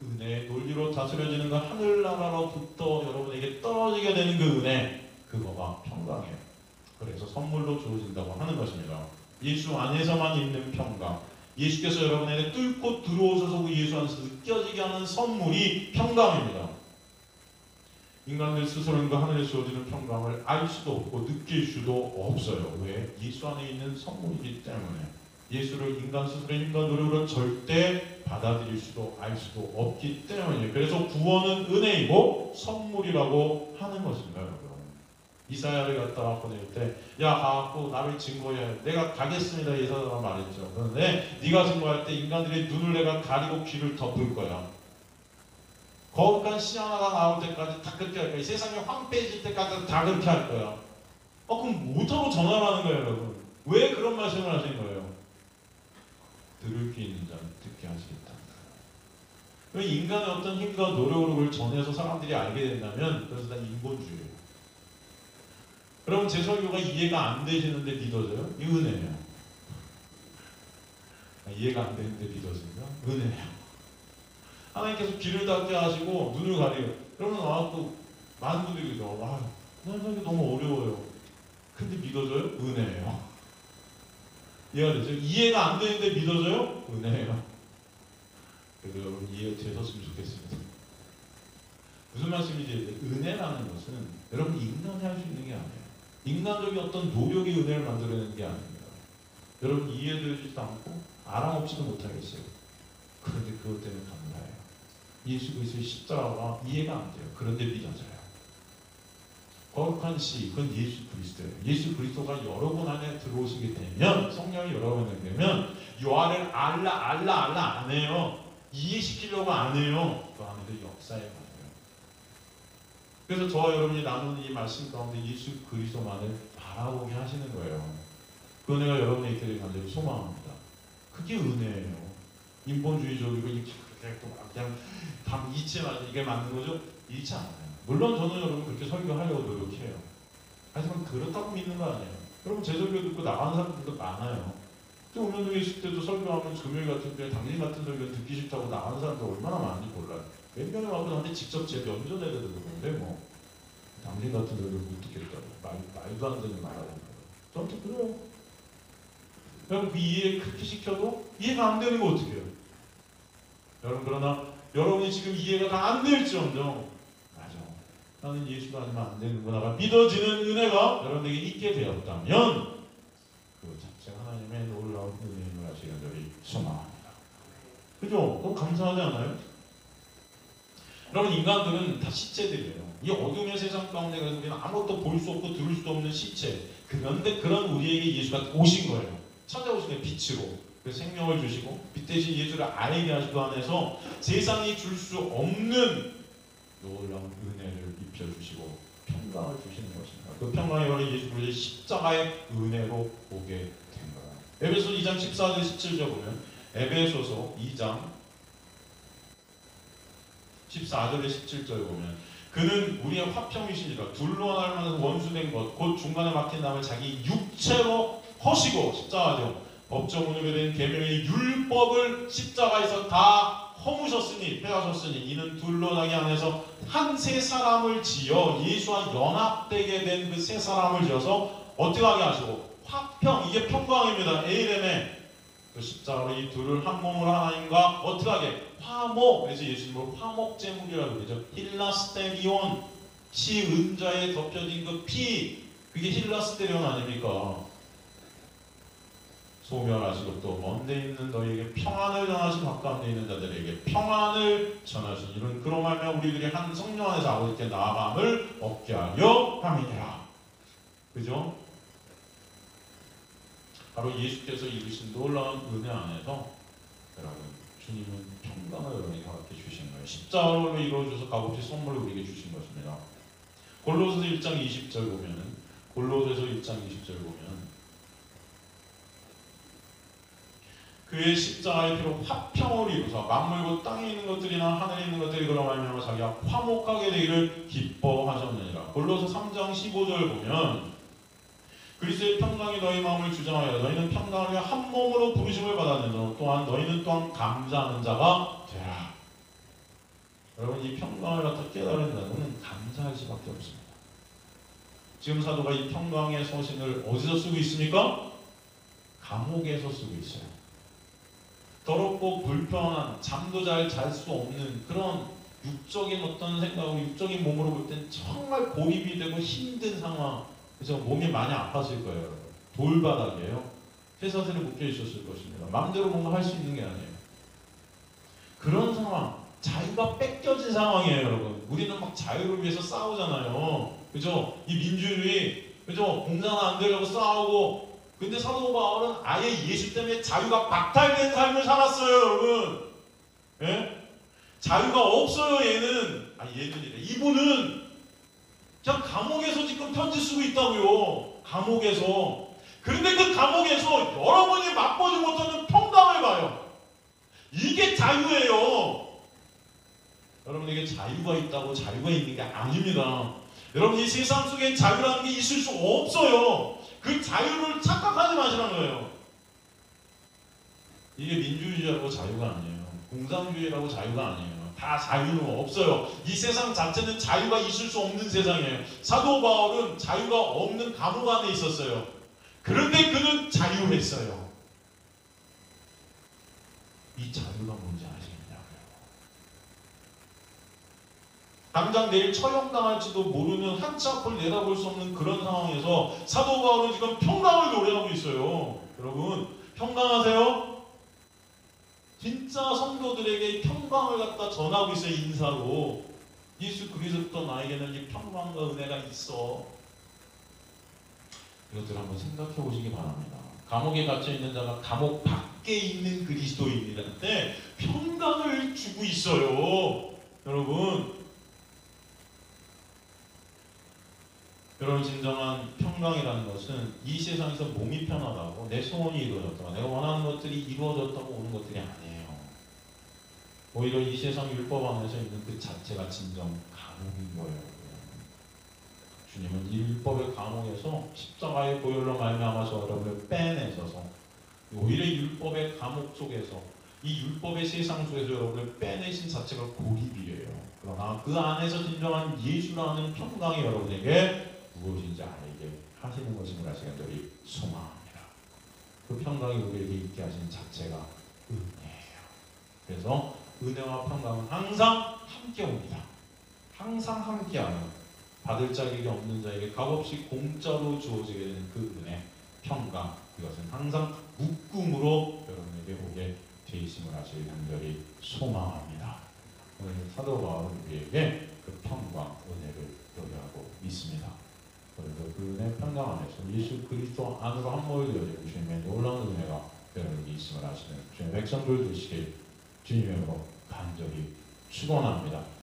[SPEAKER 1] 은혜의 논리로 다스려지는 그 하늘나라로부터 여러분에게 떨어지게 되는 그 은혜, 그거가 평강이에요. 그래서 선물로 주어진다고 하는 것입니다. 예수 안에서만 있는 평강, 예수께서 여러분에게 뚫고 들어오셔서 그 예수 안에서 느껴지게 하는 선물이 평강입니다. 인간들 스스로는 그 하늘에 주어지는 평강을 알 수도 없고 느낄 수도 없어요. 왜? 예수 안에 있는 선물이기 때문에. 예수를 인간 스스로의 힘과 노력으로 절대 받아들일 수도 알 수도 없기 때문이에요. 그래서 구원은 은혜이고 선물이라고 하는 것입니다. 여러분, 이사야를 갖다가 보낼 때, 야, 가갖고 나를 증거해야 해. 내가 가겠습니다. 이사야가 말했죠. 그런데 네가 증거할 때 인간들의 눈을 내가 가리고 귀를 덮을 거야. 거룩한 시 하나가 나올 때까지 다 그렇게 할 거야. 세상이 황폐해질 때까지 다 그렇게 할 거야. 그럼 뭐하고 전화를 하는 거예요, 여러분? 왜 그런 말씀을 하신 거예요? 들을 귀 있는 자는 듣게 하시겠다. 왜 인간의 어떤 힘과 노력으로 그걸 전해서 사람들이 알게 된다면 그래서 다 인본주의예요. 여러분, 제 설교가 이해가 안 되시는데 믿어져요? 이 은혜예요. 이해가 안 되는데 믿어진다? 은혜예요. 하나님께서 귀를 닫게 하시고 눈을 가려요. 그러면 와갖고 많은 분들이 그러죠. 와, 난 이게 너무 어려워요. 근데 믿어져요? 은혜예요. 이해가 되죠? 이해가 안 되는데 믿어져요? 은혜예요. 그래서 여러분 이해되셨으면 좋겠습니다. 무슨 말씀이지? 은혜라는 것은 여러분 인간이 할 수 있는 게 아니에요. 인간적인 어떤 노력이 은혜를 만들어내는 게 아닙니다. 여러분 이해되지도 않고 아랑없이도 못하겠어요. 그런데 그것 때문에 감사해요. 예수 그리스도의 십자가가 이해가 안 돼요. 그런데 믿어져요. 거룩한 시, 그건 예수 그리스도예요. 예수 그리스도가 여러분 안에 들어오시게 되면, 성령이 여러분에 되면 요한을 알라 안 해요. 이해시키려고 안 해요. 그 안에서 역사에 가요. 그래서 저와 여러분이 나누는 이 말씀 가운데 예수 그리스도만을 바라보게 하시는 거예요. 그 은혜가 여러분에게 있기를 간절히 소망합니다. 그게 은혜예요. 인본주의적이고 이렇게 그냥 다 이치에 맞아 이게 맞는 거죠? 이치 않아요. 물론 저는 여러분 그렇게 설교하려고 노력해요. 하지만 그렇다고 믿는 거 아니에요. 여러분 제 설교 듣고 나가는 사람들도 많아요. 오면동에 있을 때도 설교하면 금요일 같은 때 당신 같은 설교 듣기 싫다고 나가는 사람들 얼마나 많은지 몰라요. 몇 명이 와서 저한테 직접 제 면전에 대는데 뭐 당신 같은 설교 못 듣겠다고 말도 안 되는 말하고 저한테 그래요. 여러분 그 이해 그렇게 시켜도 이해가 안 되는 거 어떻게 해요? 여러분 그러나 여러분이 지금 이해가 다 안 될지언정 맞아. 나는 예수가 아니면 안 되는구나가 믿어지는 은혜가 여러분에게 있게 되었다면 그 자체가 하나님의 놀라운 은혜임을 아시기 간절히 소망합니다. 그죠? 너무 감사하지 않아요? 여러분 인간들은 다 시체들이에요. 이 어둠의 세상 가운데 그래서 우리는 아무것도 볼 수 없고 들을 수도 없는 시체. 그런데 그런 우리에게 예수가 오신 거예요. 찾아오신 거예요. 빛으로. 그 생명을 주시고 빛 대신 예수를 알게 하시고 안에서 세상이 줄 수 없는 놀라운 은혜를 입혀주시고 평강을 주시는 것입니다. 그 평강이 바로 예수 그리스도의 십자가의 은혜로 오게 된 거예요. 에베소 2장 14절 17절 보면 에베소서 2장 14절에 17절 보면 그는 우리의 화평이시니라 둘로 하나님께서 원수된 것 곧 중간에 막힌 남을 자기 육체로 허시고 십자가죠. 법정으로 된 계명의 율법을 십자가에서 다 허무셨으니 빼앗으셨으니 이는 둘로 나게 안에서 한 새 사람을 지어 예수와 연합되게 된 그 새 사람을 지어서 어떻게 하게 하시고 화평 이게 평강입니다. 에이렘에 그 십자가로 이 둘을 한 몸으로 하나님과 어떻게 하게 화목 그래서 예수님을 화목제물이라고 그러죠. 힐라스테리온 피 은자에 덮여진 그 피 그게 힐라스테리온 아닙니까? 소멸하시고 또 먼데 있는 너희에게 평안을 전하시고 가까운 데 있는 자들에게 평안을 전하신 이런 그로 말미암아 우리들이 한 성령 안에서 아버지께 나아감을 얻게 하려 함이니라. 그죠? 바로 예수께서 이루신 놀라운 은혜 안에서 여러분 주님은 평강을 여러분에게 갖게 주신 거예요. 십자가로 이루어져서 값없이 선물을 우리에게 주신 것입니다. 골로새서 1장 20절 보면은 골로새서 1장 20절 보면 그의 십자가의 피로 화평을 이루사 만물고 땅에 있는 것들이나 하늘에 있는 것들이 그로 말미암아 자기가 화목하게 되기를 기뻐하셨느니라. 골로새 3장 15절 보면 그리스도의 평강이 너희 마음을 주장하여 너희는 평강을 위해 한 몸으로 부르심을 받았느냐 또한 너희는 또한 감사하는 자가 되라. 여러분 이 평강을 갖다 깨달은 자는 감사할 수밖에 없습니다. 지금 사도가 이 평강의 서신을 어디서 쓰고 있습니까? 감옥에서 쓰고 있어요. 더럽고 불편한 잠도 잘 잘 수 없는 그런 육적인 어떤 생각하고 육적인 몸으로 볼 땐 정말 고립이 되고 힘든 상황 그래서 몸이 많이 아팠을 거예요. 돌바닥이에요. 회사들에 묶여 있었을 것입니다. 마음대로 뭔가 할 수 있는 게 아니에요. 그런 상황 자유가 뺏겨진 상황이에요. 여러분 우리는 막 자유를 위해서 싸우잖아요. 그죠? 이 민주주의 그죠? 공산화 안 되려고 싸우고 근데 사도 바울은 아예 예수 때문에 자유가 박탈된 삶을 살았어요. 여러분 예? 자유가 없어요. 얘는 얘는이래. 이분은 그냥 감옥에서 지금 편지 쓰고 있다고요. 감옥에서. 그런데 그 감옥에서 여러분이 맛보지 못하는 평강을 봐요. 이게 자유예요. 여러분에게 자유가 있다고 자유가 있는 게 아닙니다. 여러분 이 세상 속에 자유라는 게 있을 수 없어요. 그 자유를 착각하지 마시라는 거예요. 이게 민주주의라고 자유가 아니에요. 공산주의라고 자유가 아니에요. 다 자유는 없어요. 이 세상 자체는 자유가 있을 수 없는 세상이에요. 사도 바울은 자유가 없는 감옥 안에 있었어요. 그런데 그는 자유했어요. 이 자유가 뭔지 아시겠냐고요. 당장 내일 처형당할지도 모르는 한치 앞을 내다볼 수 없는 그런 상황에서 사도 바울은 지금 평강을 노래하고 있어요. 여러분 평강하세요? 진짜 성도들에게 평강을 갖다 전하고 있어요. 인사로 예수 그리스도 나에게는 이 평강과 은혜가 있어. 이것들 한번 생각해 보시기 바랍니다. 감옥에 갇혀 있는 자가 감옥 밖에 있는 그리스도인들한테 평강을 주고 있어요. 여러분 진정한 평강이라는 것은 이 세상에서 몸이 편하다고 내 소원이 이루어졌다고 내가 원하는 것들이 이루어졌다고 오는 것들이 아니에요. 오히려 이 세상 율법 안에서 있는 그 자체가 진정 감옥인 거예요. 주님은 이 율법의 감옥에서 십자가의 보혈로 말미암아서 여러분을 빼내셔서 오히려 율법의 감옥 속에서 이 율법의 세상 속에서 여러분을 빼내신 자체가 고립이에요. 그러나 그 안에서 진정한 예수라는 평강이 여러분에게 무엇인지 알게 하시는 것임을 간절히 소망합니다. 그 평강이 우리에게 있게 하신 자체가 은혜예요. 그래서 은혜와 평강은 항상 함께 옵니다. 항상 함께하는 받을 자격이 없는 자에게 값없이 공짜로 주어지게 되는 그 은혜, 평강 이것은 항상 묶음으로 여러분에게 오게 돼 있음을 간절히 소망합니다. 오늘 사도 바울은 우리에게 그 평강, 은혜를 요구하고 있습니다. 그래서 그 은혜 평강 안에서 예수 그리스도 안으로 한 몸이 되어지는 주님의 놀라운 은혜가 여러분에게 있음을 아시는 주님의 백성들 되시길 주님으로 간절히 축원합니다.